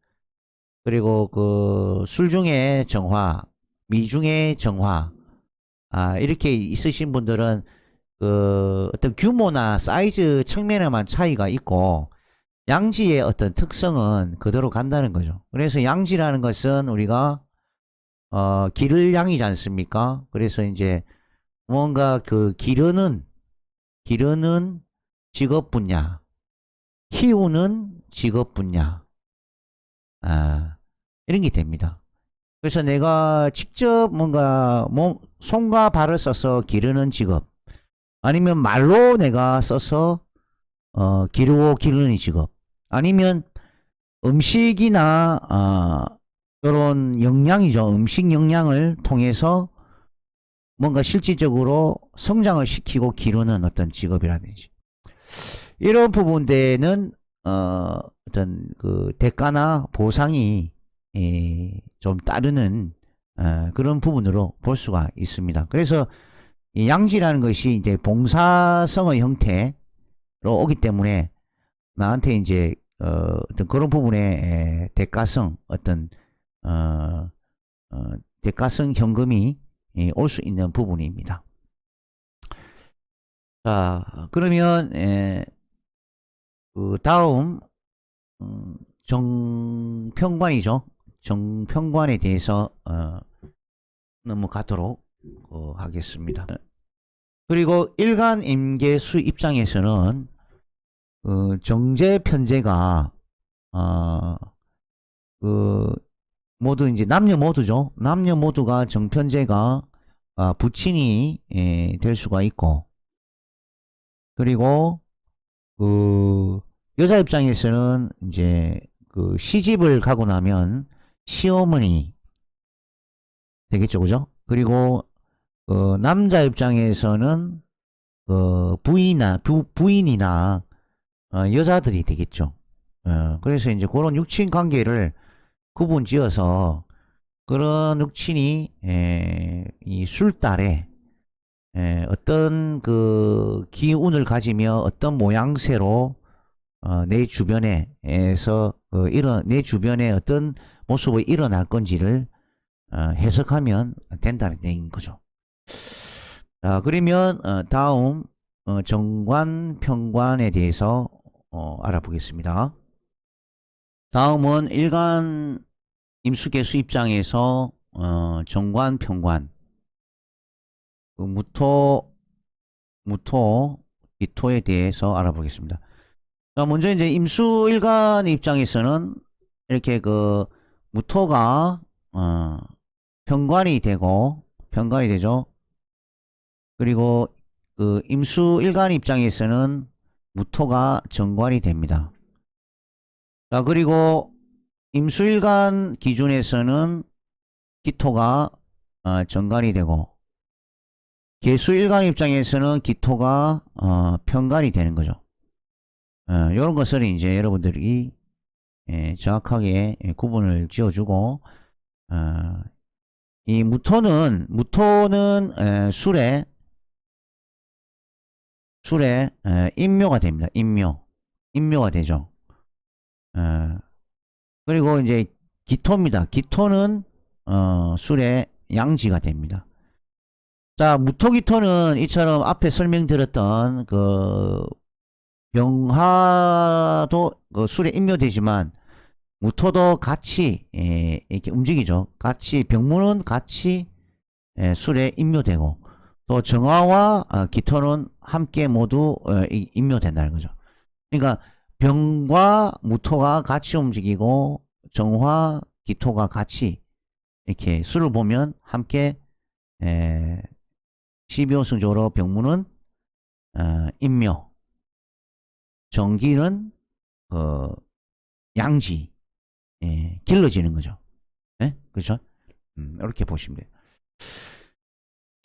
A: 그리고 그 술중의 정화, 미중의 정화, 이렇게 있으신 분들은 그 어떤 규모나 사이즈 측면에만 차이가 있고 양지의 어떤 특성은 그대로 간다는 거죠. 그래서 양지라는 것은 우리가 기를 양이지 않습니까? 그래서 이제 뭔가 그 기르는 직업 분야, 키우는 직업 분야, 이런 게 됩니다. 그래서 내가 직접 뭔가 손과 발을 써서 기르는 직업, 아니면 말로 내가 써서 기르고 기르는 직업, 아니면 음식이나 이런 영양이죠. 음식 영양을 통해서 뭔가 실질적으로 성장을 시키고 기르는 어떤 직업이라든지, 이런 부분들은 어떤 그 대가나 보상이 좀 따르는 그런 부분으로 볼 수가 있습니다. 그래서 이 양지라는 것이 이제 봉사성의 형태로 오기 때문에 나한테 이제 어떤 그런 부분에 대가성, 어떤 어, 대가성 현금이 올 수 있는 부분입니다. 자, 그러면 그 다음 정평관이죠. 정평관에 대해서 넘어가도록 하겠습니다. 그리고 일간 임계수 입장에서는 정제 편제가 그 모두 이제 남녀 모두죠. 남녀 모두가 정편제가 부친이 될 수가 있고, 그리고 그 여자 입장에서는 이제 그 시집을 가고 나면 시어머니 되겠죠, 그죠? 그리고 남자 입장에서는 부인이나 여자들이 되겠죠. 그래서 이제 그런 육친 관계를 구분 지어서 그런 육친이 이 술달에 어떤 그 기운을 가지며 어떤 모양새로 내 주변에서 내 주변에 어떤 모습으로 일어날 건지를 해석하면 된다는 얘기인 거죠. 자, 그러면 다음 정관 평관에 대해서 알아보겠습니다. 다음은 일간 임수계수 입장에서 정관 평관, 그 기토에 대해서 알아보겠습니다. 자, 먼저 이제 임수일간 입장에서는 이렇게 그 무토가 평관이 되죠. 그리고 그 임수일간 입장에서는 무토가 정관이 됩니다. 자, 그리고 임수일간 기준에서는 기토가 정관이 되고, 계수일간 입장에서는 기토가 편관이 되는 거죠. 이런 것을 이제 여러분들이 정확하게 구분을 지어주고, 이 무토는 술에 인묘가 됩니다. 인묘가 되죠. 그리고 이제 기토입니다. 기토는 술에 양지가 됩니다. 자, 무토기토는 이처럼 앞에 설명드렸던 그 병화도 그 술에 인묘되지만 무토도 같이 이렇게 움직이죠. 같이 병무는 같이 술에 인묘되고, 또 정화와 기토는 함께 모두 임묘된다는 거죠. 그러니까 병과 무토가 같이 움직이고 정화, 기토가 같이 이렇게 수를 보면 함께 12호승적으로 병무는 임묘, 정기는 양지, 길러지는 거죠. 네? 그렇죠? 이렇게 보시면 돼요.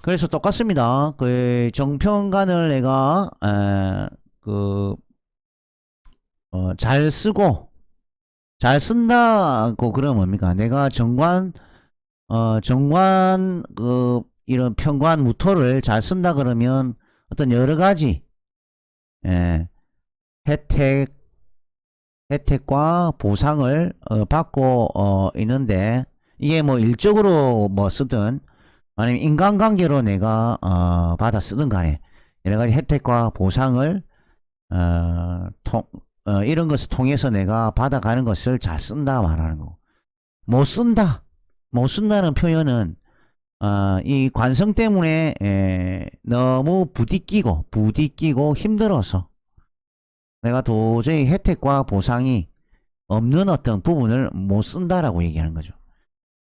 A: 그래서 똑같습니다. 그 정평관을 내가 잘 쓰고 잘 쓴다고 그러면 뭡니까? 내가 정관 이런 평관 무토를 잘 쓴다 그러면 어떤 여러 가지 예, 혜택 혜택과 보상을 받고 있는데 이게 뭐 일적으로 뭐 쓰든 아니면 인간관계로 내가 받아 쓰든 간에 여러 가지 혜택과 보상을 이런 것을 통해서 내가 받아가는 것을 잘 쓴다 말하는 거. 못 쓴다. 못 쓴다는 표현은 이 관성 때문에 너무 부딪히고 힘들어서 내가 도저히 혜택과 보상이 없는 어떤 부분을 못 쓴다라고 얘기하는 거죠.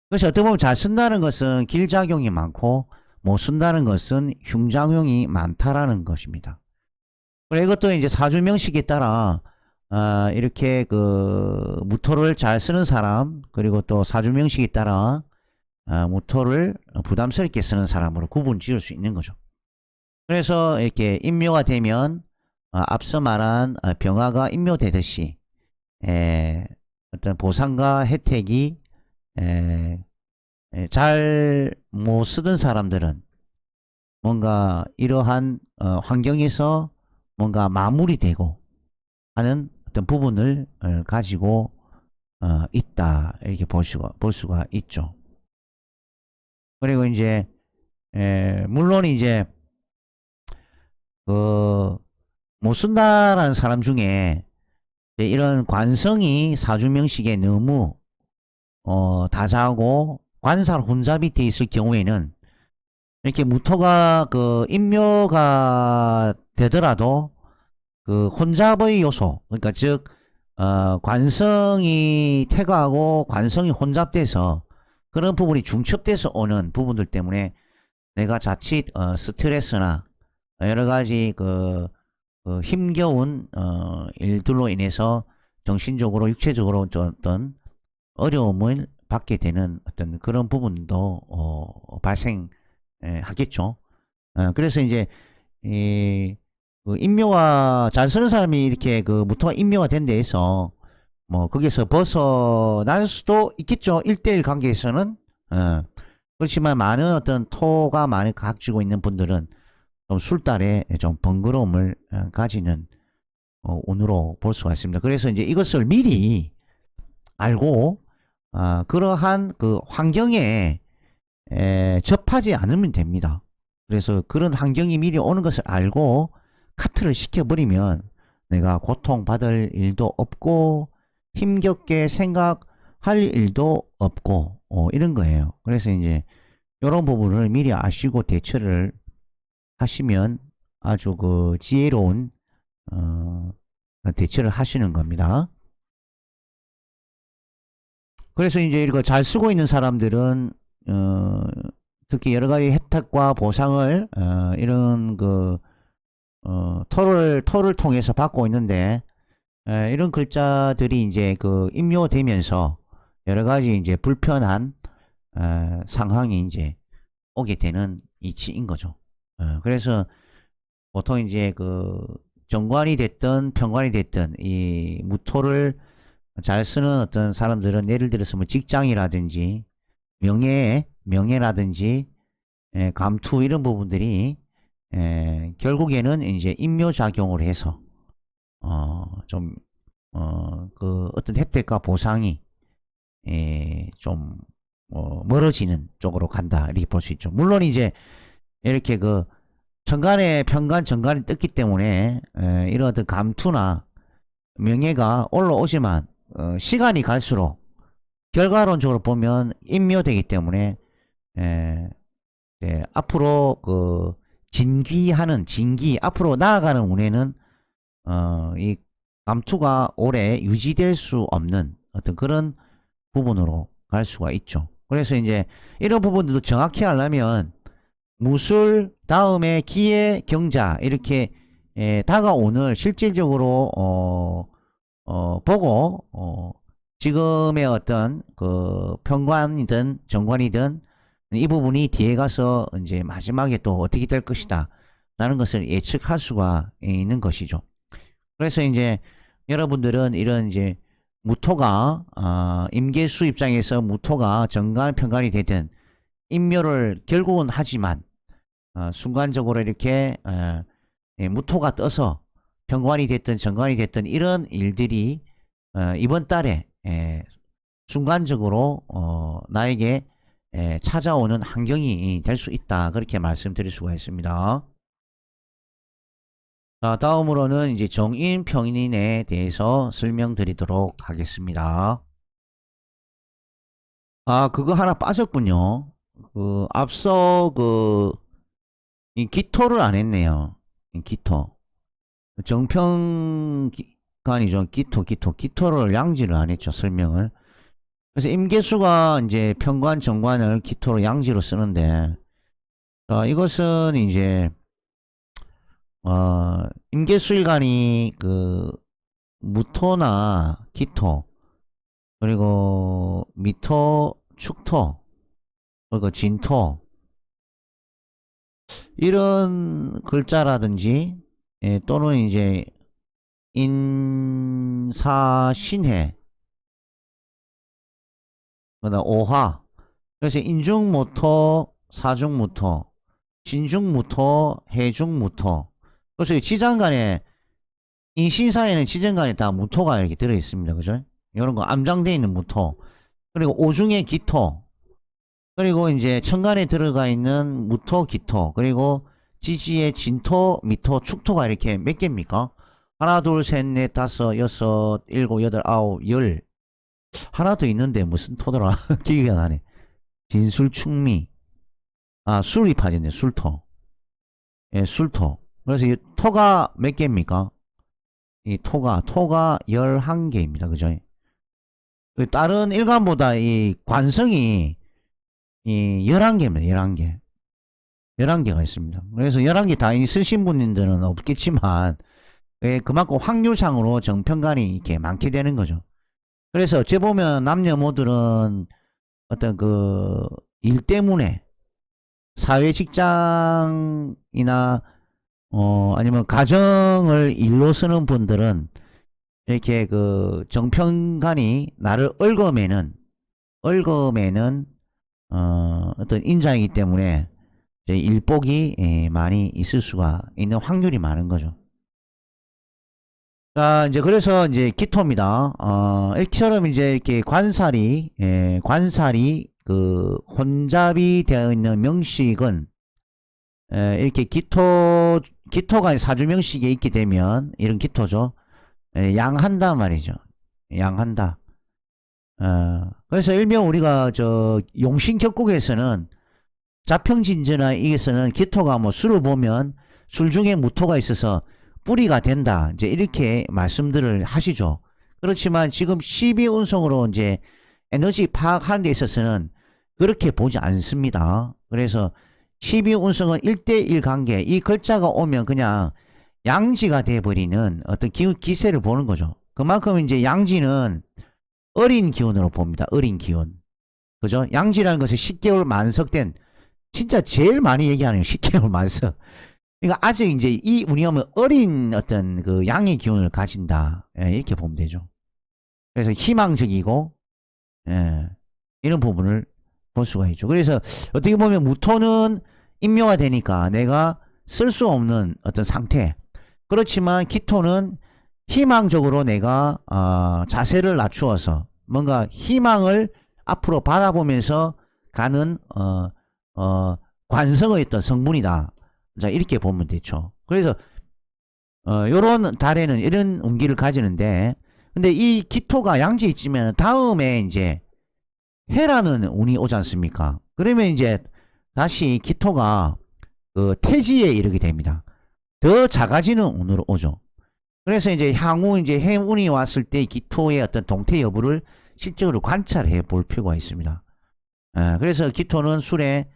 A: 그래서 어떻게 보면 잘 쓴다는 것은 길작용이 많고 못 쓴다는 것은 흉작용이 많다라는 것입니다. 그리고 이것도 이제 사주명식에 따라 이렇게 그 무토를 잘 쓰는 사람 그리고 또 사주명식에 따라 무토를 부담스럽게 쓰는 사람으로 구분 지을 수 있는 거죠. 그래서 이렇게 임묘가 되면 앞서 말한 병화가 임묘되듯이 어떤 보상과 혜택이 잘 못 쓰던 사람들은 뭔가 이러한 환경에서 뭔가 마무리되고 하는 어떤 부분을 가지고 있다 이렇게 볼 수가 있죠. 그리고 이제 물론 이제 못 쓴다라는 사람 중에 이런 관성이 사주명식에 너무 다자고 관살 혼잡이 돼 있을 경우에는 이렇게 무토가 임묘가 되더라도 그 혼잡의 요소 그러니까 즉 관성이 퇴가하고 관성이 혼잡돼서 그런 부분이 중첩돼서 오는 부분들 때문에 내가 자칫 스트레스나 여러 가지 힘겨운 일들로 인해서 정신적으로 육체적으로 어떤 어려움을 받게 되는 어떤 그런 부분도 발생하겠죠. 그래서 이제 임묘가 잘 쓰는 사람이 이렇게 무토가 임묘가 된 데에서 뭐 거기서 벗어날 수도 있겠죠. 1대1 관계에서는. 그렇지만 많은 어떤 토가 많이 각지고 있는 분들은 좀 술달에 좀 번거로움을 가지는 운으로 볼 수가 있습니다. 그래서 이제 이것을 미리 알고 그러한 그 환경에 접하지 않으면 됩니다. 그래서 그런 환경이 미리 오는 것을 알고 카트를 시켜버리면 내가 고통받을 일도 없고 힘겹게 생각할 일도 없고 이런 거예요. 그래서 이제 이런 부분을 미리 아시고 대처를 하시면 아주 그 지혜로운 대처를 하시는 겁니다. 그래서 이제 이거 잘 쓰고 있는 사람들은 특히 여러 가지 혜택과 보상을 이런 토를 통해서 받고 있는데 이런 글자들이 이제 임묘되면서 여러 가지 이제 불편한 상황이 이제 오게 되는 이치인 거죠. 그래서 보통 이제 정관이 됐든 평관이 됐든 이 무토를 잘 쓰는 어떤 사람들은 예를 들어서 뭐 직장이라든지 명예라든지 감투 이런 부분들이 결국에는 이제 임묘작용을 해서 어떤 혜택과 보상이 좀 멀어지는 쪽으로 간다 이렇게 볼 수 있죠. 물론 이제 이렇게 천간에 평간 정관이 떴기 때문에 이런 어떤 감투나 명예가 올라오지만 시간이 갈수록 결과론적으로 보면 임묘되기 때문에 앞으로 진기 앞으로 나아가는 운에는 이 감투가 오래 유지될 수 없는 어떤 그런 부분으로 갈 수가 있죠. 그래서 이제 이런 부분들도 정확히 하려면 무술 다음에 기회 경자 이렇게 다가오늘 실질적으로 보고 지금의 어떤 그 평관이든 정관이든 이 부분이 뒤에 가서 이제 마지막에 또 어떻게 될 것이다 라는 것을 예측할 수가 있는 것이죠. 그래서 이제 여러분들은 이런 이제 무토가 임계수 입장에서 무토가 정관 평관이 되든 임묘를 결국은 하지만 순간적으로 이렇게 무토가 떠서 평관이 됐든 정관이 됐든 이런 일들이 이번 달에 순간적으로 나에게 찾아오는 환경이 될 수 있다. 그렇게 말씀드릴 수가 있습니다. 자, 다음으로는 이제 정인 평인에 대해서 설명드리도록 하겠습니다. 그거 하나 빠졌군요. 앞서 이 기토를 안 했네요. 이 기토. 정평관이죠. 기토를 양지를 안 했죠. 설명을. 그래서 임계수가 이제 평관, 정관을 기토로 양지로 쓰는데, 이것은 이제, 임계수일간이 무토나 기토, 그리고 미토, 축토, 그리고 진토, 이런 글자라든지, 또는 이제, 인사신해, 그다음 오화. 그래서 인중무토, 사중무토, 진중무토, 해중무토. 그래서 지장간에 인신사에는 지장간에 다 무토가 이렇게 들어 있습니다. 그죠? 이런 거 암장되어 있는 무토. 그리고 오중의 기토. 그리고 이제 천간에 들어가 있는 무토, 기토. 그리고 지지의 진토, 미토, 축토가 이렇게 몇 개입니까? 하나, 둘, 셋, 넷, 다섯, 여섯, 일곱, 여덟, 아홉, 열. 하나 더 있는데 무슨 토더라. 기억이 안 나네. 진술충미. 술이 빠졌네. 술토. 예, 술토. 그래서 이 토가 몇 개입니까? 이 토가 11개입니다. 그죠? 다른 일간보다 이 관성이 이 11개입니다. 11개. 11개가 있습니다. 그래서 11개 다 있으신 분들은 없겠지만 그만큼 확률상으로 정평관이 이렇게 많게 되는 거죠. 그래서 어째 보면 남녀모들은 어떤 일 때문에 사회 직장이나 아니면 가정을 일로 쓰는 분들은 이렇게 정평관이 나를 얽어매는 어떤 인자이기 때문에 이제 일복이 많이 있을 수가 있는 확률이 많은 거죠. 자, 이제 그래서 이제 기토입니다. 이처럼 이제 이렇게 관살이 혼잡이 되어 있는 명식은 이렇게 기토가 사주명식에 있게 되면 이런 기토죠. 양한다 말이죠. 양한다. 그래서 일명 우리가 용신격국에서는 자평진전이나 이게서는 기토가 뭐 술을 보면 술 중에 무토가 있어서 뿌리가 된다. 이제 이렇게 말씀들을 하시죠. 그렇지만 지금 12운성으로 이제 에너지 파악하는 데 있어서는 그렇게 보지 않습니다. 그래서 12운성은 1대1 관계. 이 글자가 오면 그냥 양지가 돼버리는 어떤 기세를 보는 거죠. 그만큼 이제 양지는 어린 기운으로 봅니다. 어린 기운. 그죠? 양지라는 것은 10개월 만석된, 진짜 제일 많이 얘기하는 10개월 만석. 그러니까 아직 이제 이 운이 오면 어린 어떤 양의 기운을 가진다. 이렇게 보면 되죠. 그래서 희망적이고, 이런 부분을 볼 수가 있죠. 그래서 어떻게 보면 무토는 임묘가 되니까 내가 쓸 수 없는 어떤 상태. 그렇지만 기토는 희망적으로 내가 자세를 낮추어서 뭔가 희망을 앞으로 바라보면서 가는 관성의 어떤 성분이다. 자, 이렇게 보면 되죠. 그래서 요런 달에는 이런 운기를 가지는데, 근데 이 기토가 양지에 있으면 다음에 이제 해라는 운이 오지 않습니까? 그러면 이제 다시 기토가 그 태지에 이르게 됩니다. 더 작아지는 운으로 오죠. 그래서 이제 향후 이제 해운이 왔을 때 기토의 어떤 동태 여부를 실적으로 관찰해 볼 필요가 있습니다. 그래서 기토는 술에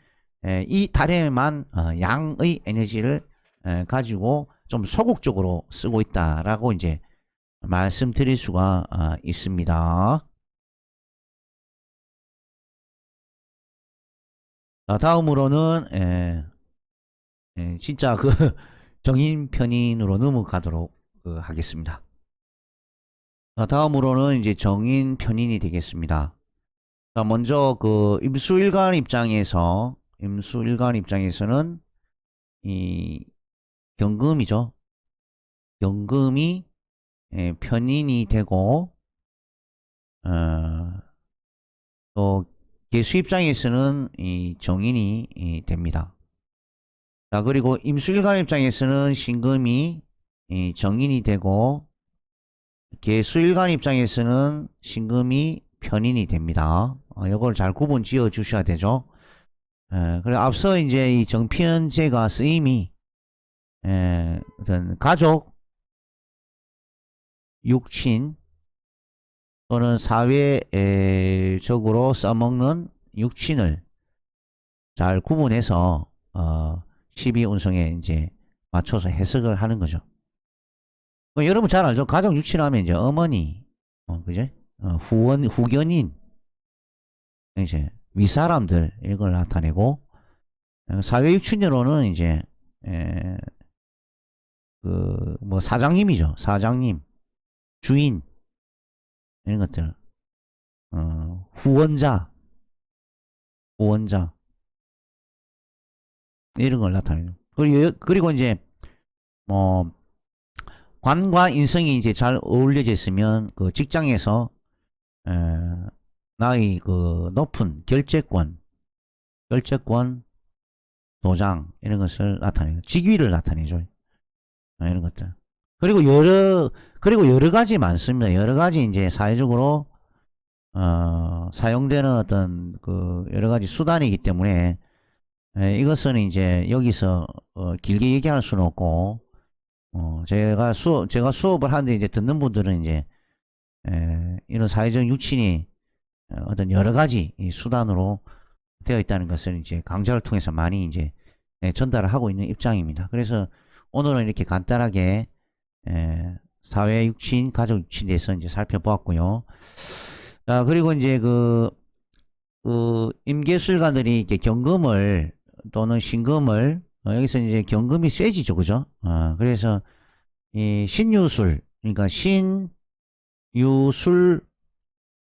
A: 이 달에만 양의 에너지를 가지고 좀 소극적으로 쓰고 있다라고 이제 말씀드릴 수가 있습니다. 다음으로는 진짜 그 정인 편인으로 넘어가도록 하겠습니다. 다음으로는 이제 정인 편인이 되겠습니다. 자, 먼저 그 임수일간 입장에서는 이 경금이죠. 경금이 편인이 되고 또 개수 입장에서는 이 정인이 됩니다. 자, 그리고 임수일간 입장에서는 신금이 정인이 되고 개수일간 입장에서는 신금이 편인이 됩니다. 이걸 잘 구분 지어 주셔야 되죠. 그래 앞서 이제 이 정편제가 쓰임이 어떤 가족, 육친 또는 사회적으로 써먹는 육친을 잘 구분해서 12운성에 이제 맞춰서 해석을 하는 거죠. 여러분 잘 알죠? 가족 육친하면 이제 어머니, 그죠? 후견인, 이제 윗사람들 이걸 나타내고 사회 육친으로는 이제 그 뭐 사장님이죠. 사장님, 주인 이런 것들, 후원자, 후원자 이런 걸 나타내요. 그리고 이제 뭐 관과 인성이 이제 잘 어울려져 있으면 그 직장에서 에, 나의 그 높은 결재권, 도장 이런 것을 나타내요. 직위를 나타내죠. 이런 것들. 그리고 여러 가지 많습니다. 여러 가지 이제 사회적으로 사용되는 어떤 그 여러 가지 수단이기 때문에 이것은 이제 여기서 길게 얘기할 수는 없고 제가 수업을 하는데 이제 듣는 분들은 이제 이런 사회적 유친이 어떤 여러 가지 수단으로 되어 있다는 것을 이제 강좌를 통해서 많이 이제 전달을 하고 있는 입장입니다. 그래서 오늘은 이렇게 간단하게 사회 육친, 가족 육친에 대해서 이제 살펴보았고요. 그리고 이제 그 임계술가들이 이렇게 경금을 또는 신금을 여기서 이제 경금이 쇠지죠, 그죠? 그래서 이 신유술, 그러니까 신유술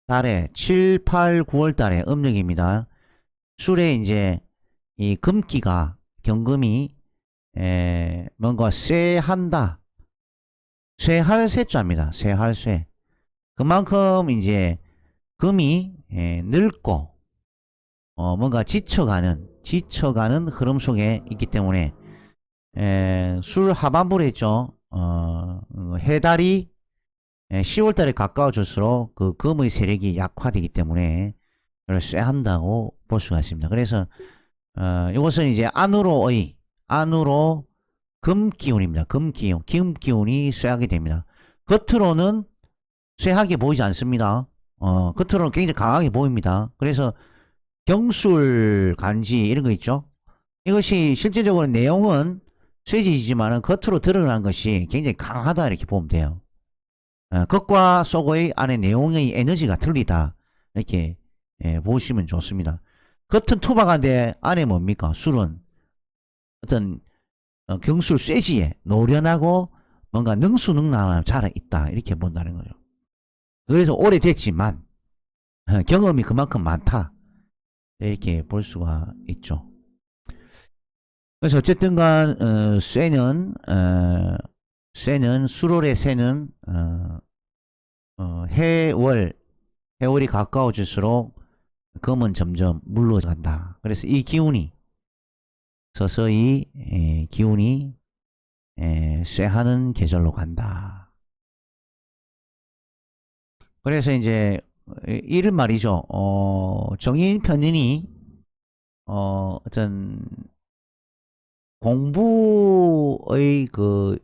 A: 달에 7, 8, 9월 달에 음력입니다. 술에 이제 이 금기가 경금이 뭔가 쇠한다. 쇠할 쇠자입니다. 쇠할 쇠. 그만큼 이제 금이 늙고 뭔가 지쳐가는 흐름 속에 있기 때문에 술 하반부에 있죠. 해달이 10월달에 가까워질수록 그 금의 세력이 약화되기 때문에 그걸 쇠한다고 볼 수가 있습니다. 그래서 이것은 이제 안으로 금기운입니다. 금기운이 쇠하게 됩니다. 겉으로는 쇠하게 보이지 않습니다. 겉으로는 굉장히 강하게 보입니다. 그래서 경술 간지 이런 거 있죠. 이것이 실제적으로 내용은 쇠지지만은 겉으로 드러난 것이 굉장히 강하다 이렇게 보면 돼요. 겉과 속의 안에 내용의 에너지가 틀리다 이렇게 보시면 좋습니다. 겉은 투박한데 안에 뭡니까? 술은 어떤 경술 쇠지에 노련하고 뭔가 능수능란함 자라있다 이렇게 본다는 거죠. 그래서 오래됐지만 경험이 그만큼 많다 이렇게 볼 수가 있죠. 그래서 어쨌든간 수월의 쇠는 해월이 가까워질수록 금은 점점 물러간다. 그래서 이 기운이 서서히 기운이 쇠하는 계절로 간다. 그래서 이제 이런 말이죠. 정인 편인이 어떤 공부의 그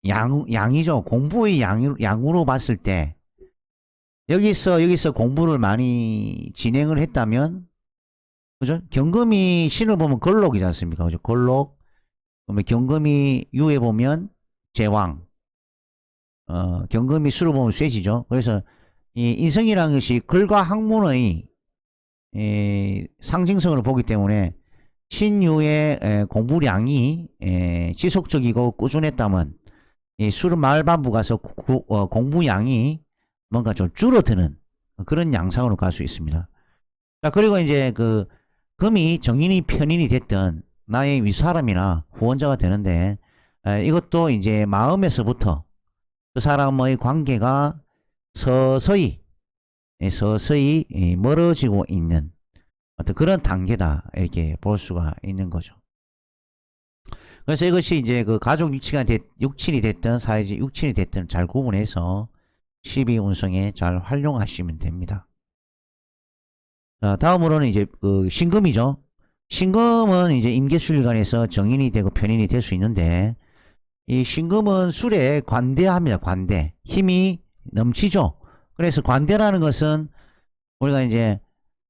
A: 양이죠. 공부의 양으로 봤을 때 여기서 공부를 많이 진행을 했다면, 그죠? 경금이 신을 보면 걸록이지 않습니까? 그죠? 걸록. 그러면 경금이 유에 보면 제왕. 경금이 수를 보면 쇠지죠. 그래서 이 인성이라는 것이 글과 학문의 상징성을 보기 때문에 신유의 공부량이 지속적이고 꾸준했다면 이 술은 말반부 가서 공부량이 뭔가 좀 줄어드는 그런 양상으로 갈 수 있습니다. 자, 그리고 이제 그 금이 정인이 편인이 됐던 나의 윗사람이나 후원자가 되는데, 이것도 이제 마음에서부터 그 사람의 관계가 서서히 멀어지고 있는 어떤 그런 단계다, 이렇게 볼 수가 있는 거죠. 그래서 이것이 이제 그 가족 육친이 됐든 사회적 육친이 됐든 잘 구분해서 12운성에 잘 활용하시면 됩니다. 자, 다음으로는 이제 그 신금이죠. 신금은 이제 임계술일간에서 정인이 되고 편인이 될 수 있는데, 이 신금은 술에 관대합니다. 관대. 힘이 넘치죠. 그래서 관대라는 것은 우리가 이제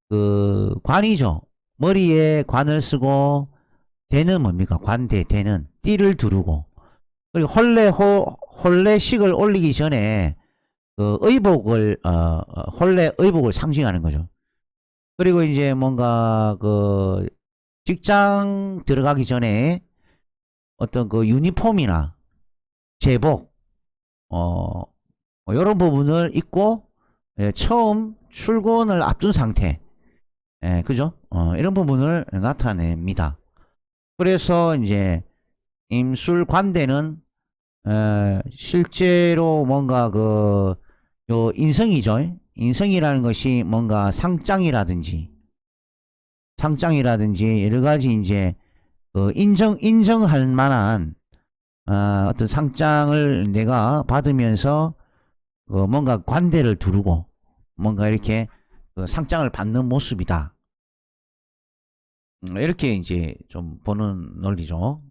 A: 그 관이죠. 머리에 관을 쓰고, 대는 뭡니까? 관대, 대는 띠를 두르고, 그리고 혼례식을 올리기 전에 그 의복을 혼례 의복을 상징하는 거죠. 그리고 이제 뭔가 그 직장 들어가기 전에 어떤 그 유니폼이나 제복 이런 부분을 입고, 처음 출근을 앞둔 상태, 그죠? 이런 부분을 나타냅니다. 그래서 이제 임술관대는 실제로 뭔가 그 요 인성이죠. 인성이라는 것이 뭔가 상장이라든지 여러 가지 이제 그 인정할 만한 어떤 상장을 내가 받으면서 뭔가 관대를 두르고 뭔가 이렇게 그 상장을 받는 모습이다. 이렇게 이제 좀 보는 논리죠.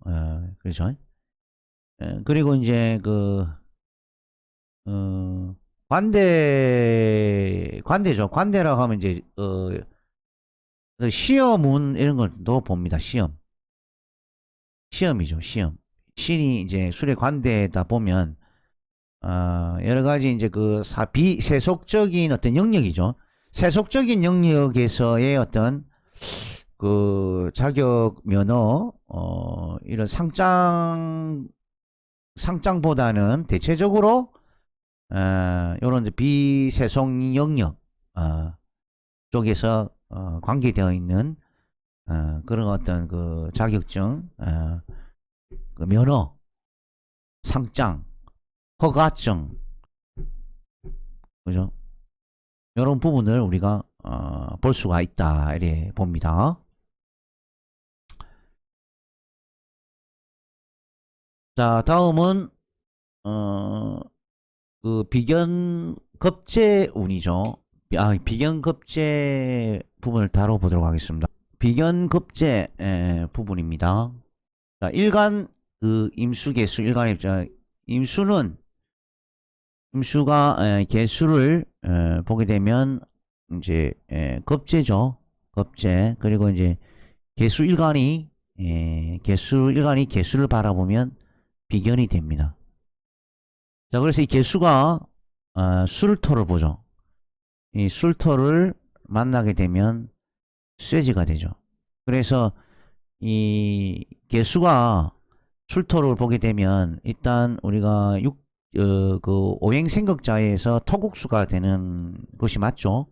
A: 그렇죠. 그리고 이제 그 관대죠. 관대라고 하면 이제 그 시험운 이런 걸도 봅니다. 시험이죠. 시험. 신이 이제 술의 관대다 보면 여러 가지 이제 그 비세속적인 어떤 영역이죠. 세속적인 영역에서의 어떤 그 자격 면허 이런 상장보다는 대체적으로 이런 비세속 영역 쪽에서 관계되어 있는 그런 어떤 그 자격증, 그 면허, 상장, 허가증, 그죠? 이런 부분을 우리가 볼 수가 있다, 이렇게 봅니다. 자, 다음은 그 비견급제운이죠. 비견급제 부분을 다뤄보도록 하겠습니다. 비견급제 부분입니다. 자, 일간 그 임수개수 일간 입장. 임수가 개수를 보게 되면 이제 급제죠. 급제. 그리고 이제 개수 일간이 개수를 바라보면 비견이 됩니다. 자, 그래서 이 개수가 술토를 보죠. 이 술토를 만나게 되면 쇠지가 되죠. 그래서 이 개수가 출토를 보게 되면 일단 우리가 그 오행생극자에서 토국수가 되는 것이 맞죠.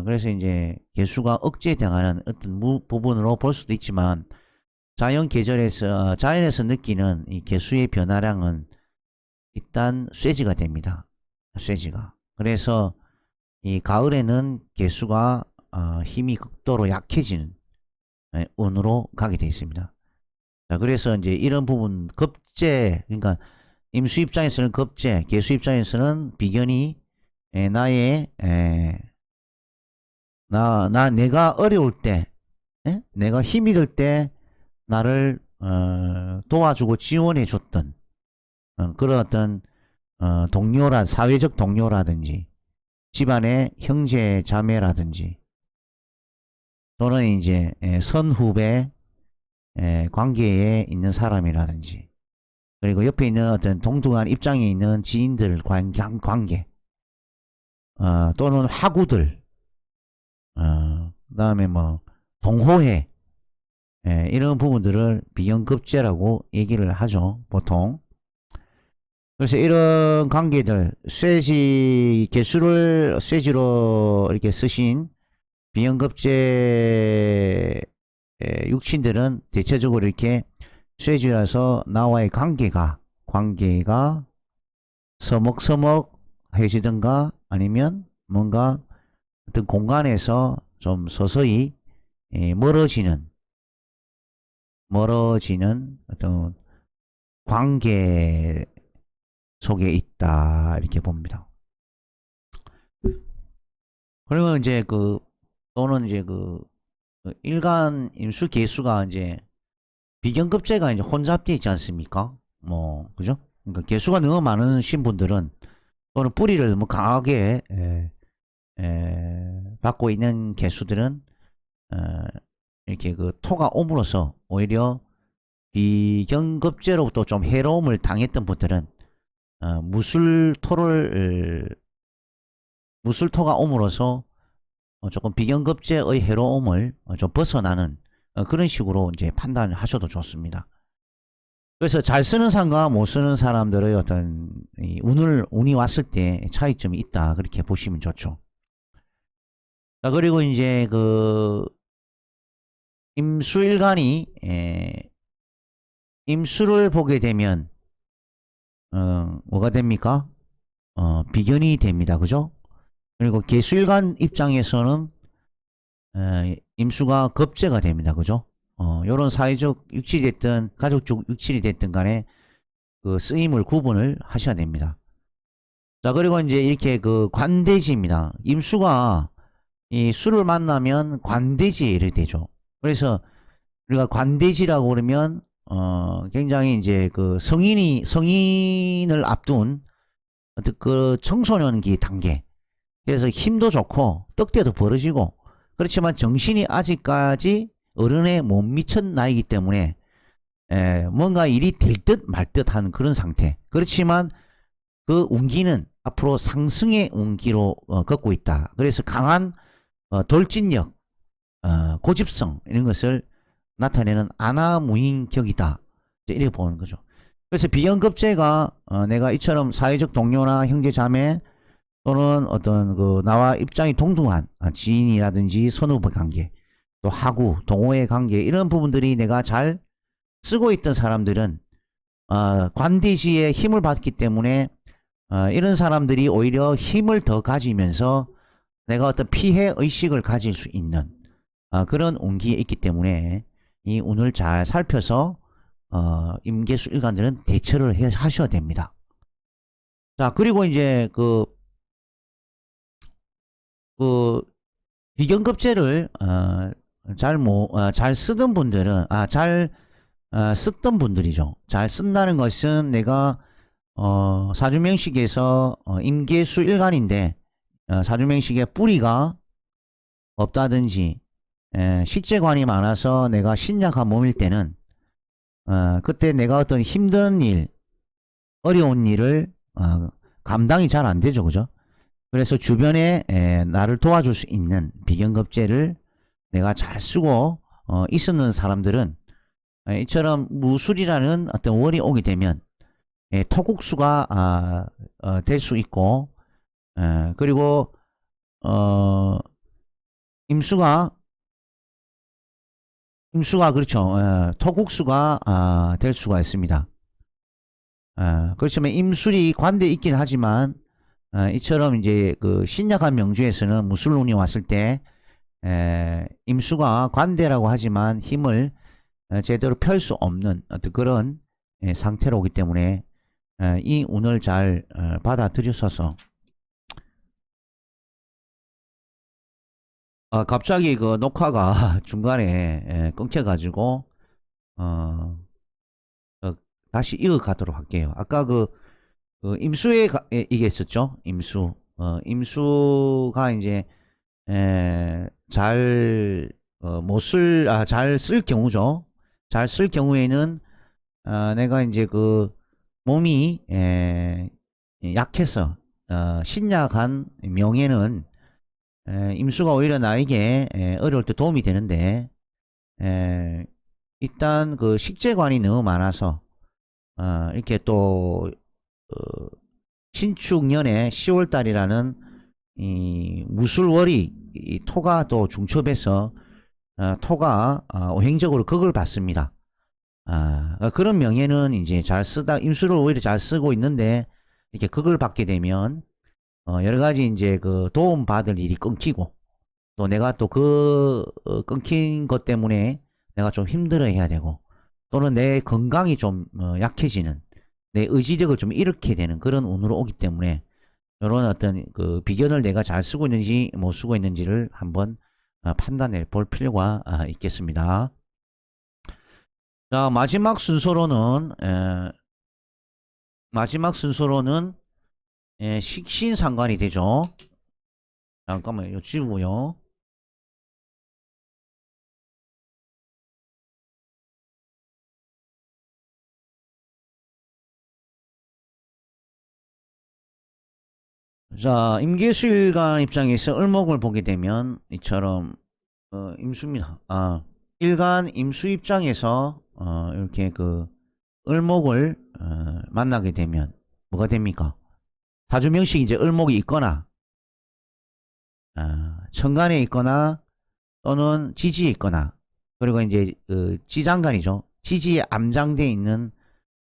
A: 그래서 이제 개수가 억제당하는 어떤 부분으로 볼 수도 있지만, 자연에서 느끼는 이 개수의 변화량은 일단 쇠지가 됩니다. 쇠지가. 그래서 이 가을에는 개수가 힘이 극도로 약해지는 운으로 가게 되어 있습니다. 자, 그래서 이제 이런 부분 급제, 그러니까 임수 입장에서는 급제, 개수 입장에서는 비견이 내가 어려울 때, 내가 힘이 들 때 나를 도와주고 지원해 줬던 그런 어떤 사회적 동료라든지 집안의 형제 자매라든지 또는 이제 선후배 관계에 있는 사람이라든지 그리고 옆에 있는 어떤 동등한 입장에 있는 지인들 관계 또는 화구들 그다음에 뭐 동호회 이런 부분들을 비연급제라고 얘기를 하죠 보통. 그래서 이런 관계들 쇠지로 이렇게 쓰신 비연급제 육친들은 대체적으로 이렇게 쇠지라서 나와의 관계가 서먹서먹해지든가 아니면 뭔가 어떤 공간에서 좀 서서히 멀어지는 어떤 관계 속에 있다 이렇게 봅니다. 그리고 이제 또는 이제 일간 임수 개수가 이제 비경급제가 이제 혼잡되어 있지 않습니까? 뭐 그죠? 그러니까 개수가 너무 많은 신분들은 또는 뿌리를 너무 강하게 받고 있는 개수들은 어, 이렇게 토가 옴으로써 오히려 비경급제로부터 좀 해로움을 당했던 분들은 무술토가 옴으로써 조금 비경급제의 해로움을 좀 벗어나는 그런 식으로 이제 판단을 하셔도 좋습니다. 그래서 잘 쓰는 사람과 못 쓰는 사람들의 어떤 운이 왔을 때 차이점이 있다 그렇게 보시면 좋죠. 자, 그리고 이제 임수일간이 임수를 보게 되면 뭐가 됩니까? 비견이 됩니다. 그죠? 그리고 개수일간 입장에서는 임수가 겁재가 됩니다. 그죠? 요런 사회적 육칠이 됐든 가족적 육칠이 됐든 간에 그 쓰임을 구분을 하셔야 됩니다. 자, 그리고 이제 이렇게 관대지입니다. 임수가 이 수를 만나면 관대지에 이르되죠. 그래서 우리가 관대지라고 그러면 굉장히 이제 성인을 앞둔 어떤 청소년기 단계. 그래서 힘도 좋고 떡대도 벌어지고 그렇지만 정신이 아직까지 어른에 못 미친 나이기 때문에 뭔가 일이 될 듯 말 듯한 그런 상태. 그렇지만 그 운기는 앞으로 상승의 운기로 걷고 있다. 그래서 강한 돌진력, 고집성 이런 것을 나타내는 아나무인격이다. 이렇게 보는 거죠. 그래서 비연급제가 내가 이처럼 사회적 동료나 형제 자매 또는 어떤 나와 입장이 동등한 지인이라든지 선후배 관계 또 하구 동호회 관계 이런 부분들이 내가 잘 쓰고 있던 사람들은 관대시에 힘을 받기 때문에 이런 사람들이 오히려 힘을 더 가지면서 내가 어떤 피해 의식을 가질 수 있는 그런 운기에 있기 때문에 이 운을 잘 살펴서 임계수 일간들은 대처를 하셔야 됩니다. 자, 그리고 이제 비경급제를 잘 쓰던 분들은 잘 쓰던 분들이죠. 잘 쓴다는 것은 내가 사주명식에서 임계수 일간인데 사주명식에 뿌리가 없다든지 식재관이 많아서 내가 신약한 몸일 때는 그때 내가 어떤 힘든 일, 어려운 일을 감당이 잘 안 되죠, 그죠? 그래서 주변에 나를 도와줄 수 있는 비경급제를 내가 잘 쓰고 있었는 사람들은 이처럼 무술이라는 어떤 월이 오게 되면 토국수가 될 수 있고 그리고 임수가 그렇죠. 토국수가 될 수가 있습니다. 그렇지만 임술이 관대에 있긴 하지만 이처럼 이제 신약한 명주에서는 무술운이 왔을 때 임수가 관대라고 하지만 힘을 제대로 펼 수 없는 어떤 그런 상태로 오기 때문에 이 운을 잘 받아들여서서 갑자기 녹화가 중간에 끊겨가지고 다시 이어가도록 할게요. 아까 그 임수에 이게 있었죠. 임수. 임수가 이제 잘 잘 쓸 경우죠. 잘 쓸 경우에는 내가 이제 그 몸이 약해서 신약한 명예는 임수가 오히려 나에게 어려울 때 도움이 되는데 일단 그 식재관이 너무 많아서 이렇게 또 신축년의 10월달이라는 이 무술월이 이 토가 또 중첩해서 토가 오행적으로 극을 받습니다. 그런 명예는 이제 잘 쓰다 임수를 오히려 잘 쓰고 있는데 이렇게 극을 받게 되면 여러 가지 이제 그 도움 받을 일이 끊기고 또 내가 또 그 끊긴 것 때문에 내가 좀 힘들어 해야 되고 또는 내 건강이 좀 약해지는 내 의지력을 좀 잃게 되는 그런 운으로 오기 때문에 이런 어떤 그 비견을 내가 잘 쓰고 있는지 못 쓰고 있는지를 한번 판단해 볼 필요가 있겠습니다. 자, 마지막 순서로는 식신상관이 되죠. 잠깐만요. 지우고요. 자, 임계수일간 입장에서 을목을 보게 되면 이처럼 임수입니다. 일간 임수 입장에서 이렇게 그 을목을 만나게 되면 뭐가 됩니까? 사주명식 이제 을목이 있거나 천간에 있거나 또는 지지에 있거나 그리고 이제 그 지장간이죠. 지지에 암장되어 있는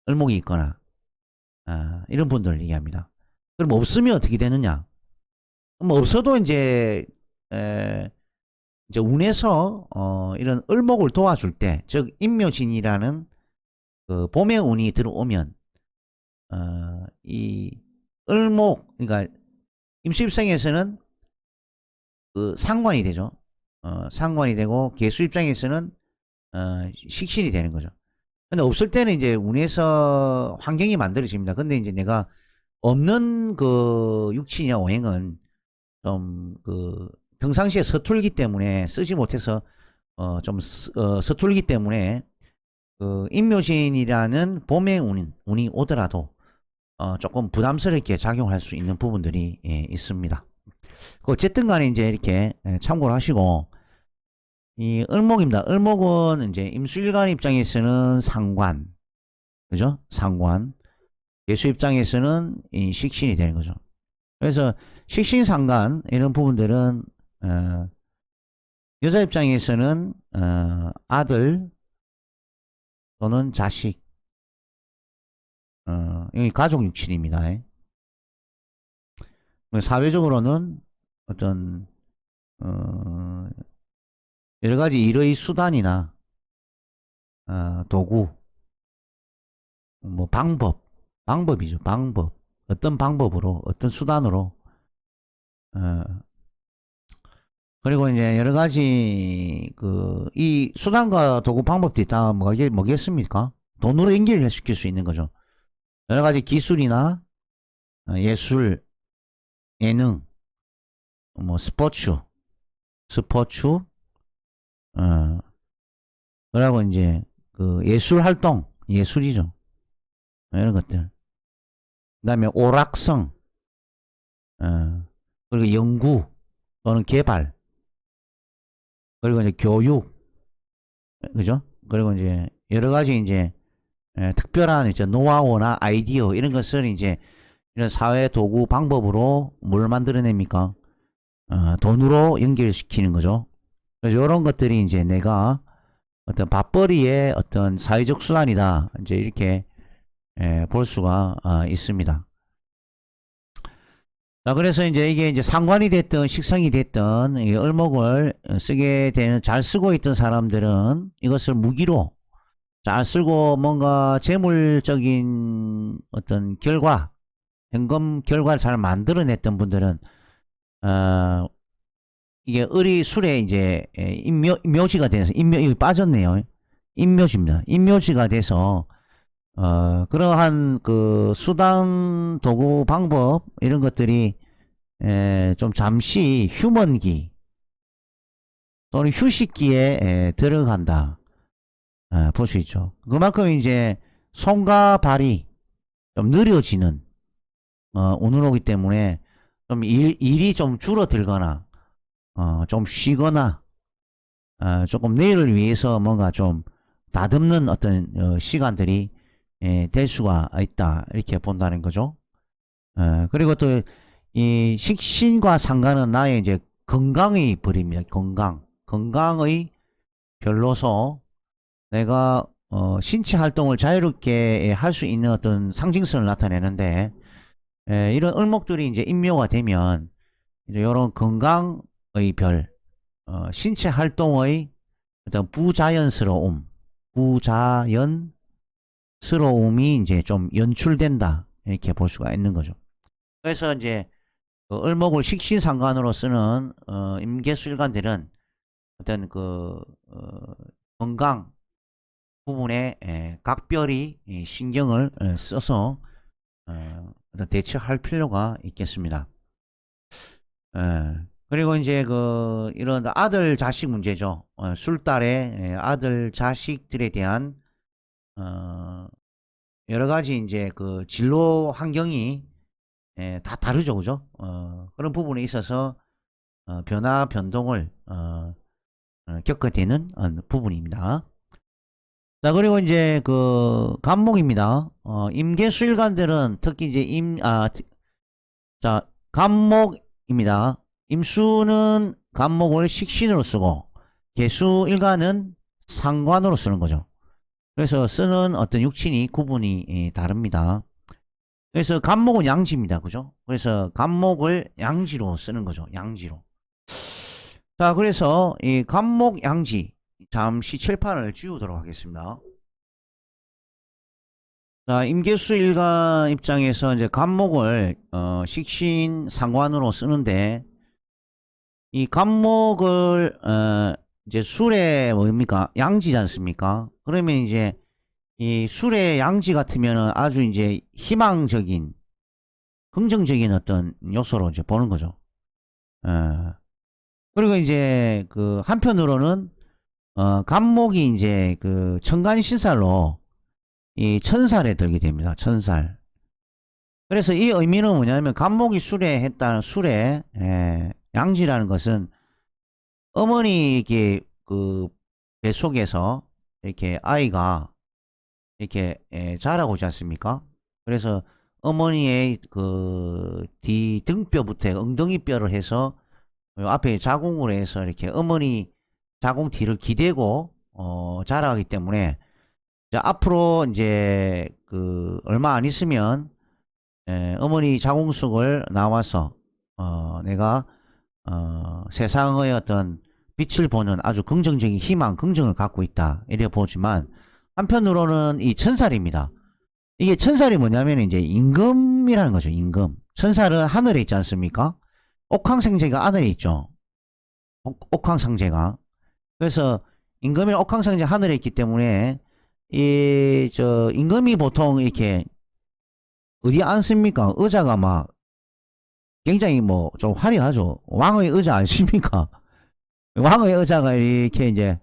A: 을목이 있거나 이런 분들을 얘기합니다. 그럼 없으면 어떻게 되느냐? 그럼 없어도 이제 운에서 이런 을목을 도와줄 때, 즉 인묘진이라는 그 봄의 운이 들어오면 이 을목, 그러니까 임수 입장에서는 그 상관이 되죠. 상관이 되고 개수 입장에서는 식신이 되는 거죠. 근데 없을 때는 이제 운에서 환경이 만들어집니다. 근데 이제 내가 없는 그 육친이나 오행은 좀 그 평상시에 서툴기 때문에 쓰지 못해서 좀 서툴기 때문에 그 인묘신이라는 봄의 운이 오더라도 조금 부담스럽게 작용할 수 있는 부분들이 있습니다. 어쨌든 간에 이제 이렇게 참고를 하시고 이 을목입니다. 을목은 이제 임수일간 입장에서는 상관, 그죠? 상관. 예수 입장에서는 이 식신이 되는 거죠. 그래서 식신상관 이런 부분들은 여자 입장에서는 아들 또는 자식, 여기 가족 육친입니다. 사회적으로는 어떤 여러 가지 일의 수단이나 도구, 뭐 방법이죠. 방법. 어떤 방법으로, 어떤 수단으로 그리고 이제 여러 가지 이 수단과 도구 방법들이 다 뭐겠습니까? 돈으로 연결시킬 수 있는 거죠. 여러 가지 기술이나 예술, 예능, 뭐 스포츠, 그리고 이제 그 예술 활동, 예술이죠. 이런 것들. 그다음에 오락성, 그리고 연구 또는 개발, 그리고 이제 교육, 그죠? 그리고 이제 여러 가지 이제 특별한 이제 노하우나 아이디어 이런 것을 이제 이런 사회 도구 방법으로 뭘 만들어냅니까? 돈으로 연결시키는 거죠. 그래서 이런 것들이 이제 내가 어떤 밥벌이의 어떤 사회적 수단이다. 이제 이렇게 볼 수가 있습니다. 자, 그래서 이제 이게 상관이 됐든 식상이 됐든 이 을목을 쓰게 되는 잘 쓰고 있던 사람들은 이것을 무기로 잘 쓰고 뭔가 재물적인 어떤 결과, 현금 결과를 잘 만들어냈던 분들은 이게 을이 술에 이제 묘지가 돼서 여기 빠졌네요. 인묘지입니다. 인묘지가 돼서 그러한 그 수단, 도구, 방법 이런 것들이 좀 잠시 휴먼기 또는 휴식기에 들어간다. 볼 수 있죠. 그만큼 이제 손과 발이 좀 느려지는 오늘 오기 때문에 좀 일이 좀 줄어들거나 좀 쉬거나 조금 내일을 위해서 뭔가 좀 다듬는 어떤 시간들이 될 수가 있다 이렇게 본다는 거죠. 그리고 또 이 식신과 상관은 나의 이제 건강의 벌입니다. 건강의 별로서 내가 신체 활동을 자유롭게 할 수 있는 어떤 상징성을 나타내는데 이런 을목들이 이제 인묘가 되면 이제 이런 건강의 별, 신체 활동의 어떤 부자연스러움이 이제 좀 연출된다 이렇게 볼 수가 있는 거죠. 그래서 이제 그 을목을 식신상관으로 쓰는 임계수일관들은 어떤 그 건강 부분에 각별히 신경을 써서 어떤 대처할 필요가 있겠습니다. 그리고 이제 그 이런 아들 자식 문제죠. 술달의 아들 자식들에 대한 여러 가지 이제 그 진로 환경이 다 다르죠, 그죠? 그런 부분에 있어서 변화 변동을 겪게 되는 부분입니다. 자, 그리고 이제 그 간목입니다. 임계수일관들은 특히 이제 자, 간목입니다. 임수는 간목을 식신으로 쓰고 계수일관은 상관으로 쓰는 거죠. 그래서 쓰는 어떤 육친이 구분이 다릅니다. 그래서 간목은 양지입니다. 그죠? 그래서 간목을 양지로 쓰는 거죠. 양지로. 자, 그래서 이 간목 양지 잠시 칠판을 지우도록 하겠습니다. 자, 임계수 일간 입장에서 이제 간목을 식신 상관으로 쓰는데 이 간목을 이제 술에 뭡니까? 양지지 않습니까? 그러면 이제 이 술의 양지 같으면은 아주 이제 희망적인 긍정적인 어떤 요소로 이제 보는 거죠. 그리고 이제 그 한편으로는 간목이 이제 그 천간신살로 이 천살에 들게 됩니다. 천살. 그래서 이 의미는 뭐냐면 간목이 술에 했다는 술에 양지라는 것은 어머니 이렇게 그 뱃속에서 이렇게 아이가 이렇게 자라고 있지 않습니까? 그래서 어머니의 그 뒤 등뼈부터 엉덩이뼈를 해서 앞에 자궁으로 해서 이렇게 어머니 자궁 뒤를 기대고 자라기 때문에 이제 앞으로 이제 그 얼마 안 있으면 어머니 자궁 속을 나와서 내가 세상의 어떤 빛을 보는 아주 긍정적인 희망, 긍정을 갖고 있다 이래 보지만 한편으로는 이 천살입니다. 이게 천살이 뭐냐면 이제 임금이라는 거죠. 임금. 천살은 하늘에 있지 않습니까? 옥황상제가 하늘에 있죠. 옥황상제가. 그래서 임금이 옥황상제 하늘에 있기 때문에 이 저 임금이 보통 이렇게 어디 앉습니까? 의자가 막 굉장히 뭐 좀 화려하죠. 왕의 의자 아십니까? 왕의 의자가 이렇게 이제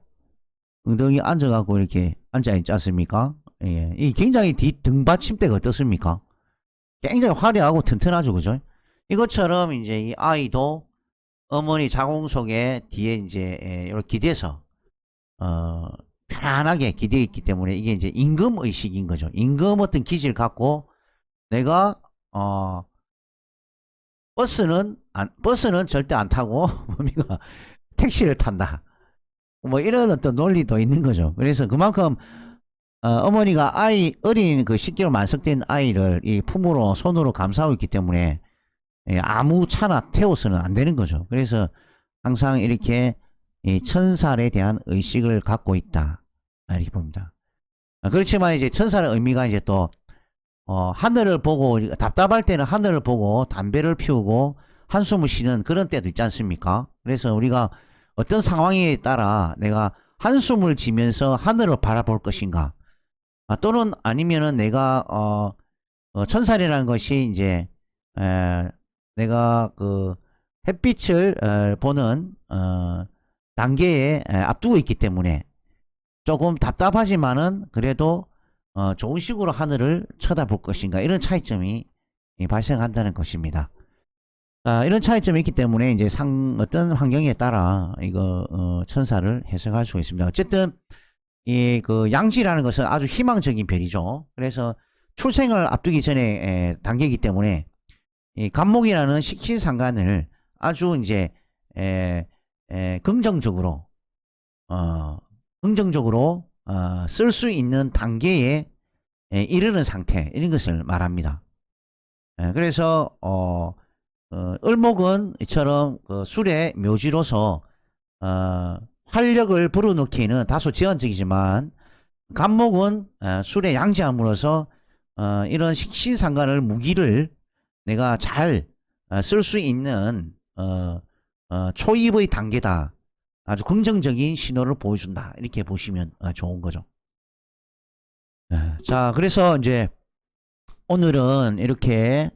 A: 엉덩이 앉아갖고 이렇게 앉아있지 않습니까? 예. 이 굉장히 등받침대가 어떻습니까? 굉장히 화려하고 튼튼하죠. 그죠? 이것처럼 이제 이 아이도 어머니 자궁 속에 뒤에 이제 이렇게 기대서 편안하게 기대어 있기 때문에 이게 이제 임금 의식인 거죠. 임금 어떤 기질을 갖고 내가 버스는 절대 안 타고 뭡니까? 택시를 탄다. 뭐 이런 어떤 논리도 있는 거죠. 그래서 그만큼 어머니가 어린 그 10개월 만석된 아이를 이 품으로 손으로 감싸고 있기 때문에 아무 차나 태워서는 안 되는 거죠. 그래서 항상 이렇게 이 천살에 대한 의식을 갖고 있다 이렇게 봅니다. 그렇지만 이제 천살의 의미가 이제 또 하늘을 보고 답답할 때는 하늘을 보고 담배를 피우고 한숨을 쉬는 그런 때도 있지 않습니까? 그래서 우리가 어떤 상황에 따라 내가 한숨을 지면서 하늘을 바라볼 것인가 또는 아니면은 내가 천살이라는 것이 이제 내가 그 햇빛을 보는 단계에 앞두고 있기 때문에 조금 답답하지만은 그래도 좋은 식으로 하늘을 쳐다볼 것인가, 이런 차이점이 발생한다는 것입니다. 이런 차이점이 있기 때문에 이제 어떤 환경에 따라 이거 천사를 해석할 수 있습니다. 어쨌든 이 그 양지라는 것은 아주 희망적인 별이죠. 그래서 출생을 앞두기 전에 단계이기 때문에 이 간목이라는 식신상간을 아주 이제 긍정적으로 쓸 수 있는 단계에 이르는 상태, 이런 것을 말합니다. 그래서 을목은 이처럼 그 술의 묘지로서 활력을 불어넣기는 다소 제한적이지만, 간목은 술의 양지함으로써 이런 식신상간을 무기를 내가 잘 쓸 수 있는 초입의 단계다. 아주 긍정적인 신호를 보여준다. 이렇게 보시면 좋은 거죠. 자, 그래서 이제 오늘은 이렇게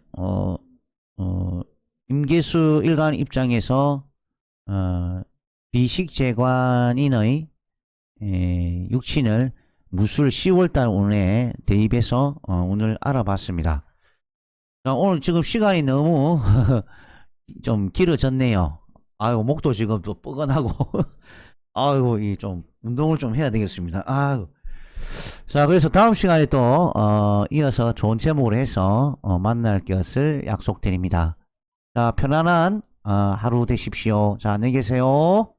A: 임계수 일간 입장에서 비식재관인의 육친을 무술 10월달 운에 대입해서 오늘 알아봤습니다. 자, 오늘 지금 시간이 너무 좀 길어졌네요. 아이고, 목도 지금 또 뻐근하고 아이고, 이 좀 운동을 좀 해야 되겠습니다. 아이고. 자, 그래서 다음 시간에 또 이어서 좋은 제목으로 해서 만날 것을 약속드립니다. 자, 편안한 하루 되십시오. 자, 안녕히 계세요.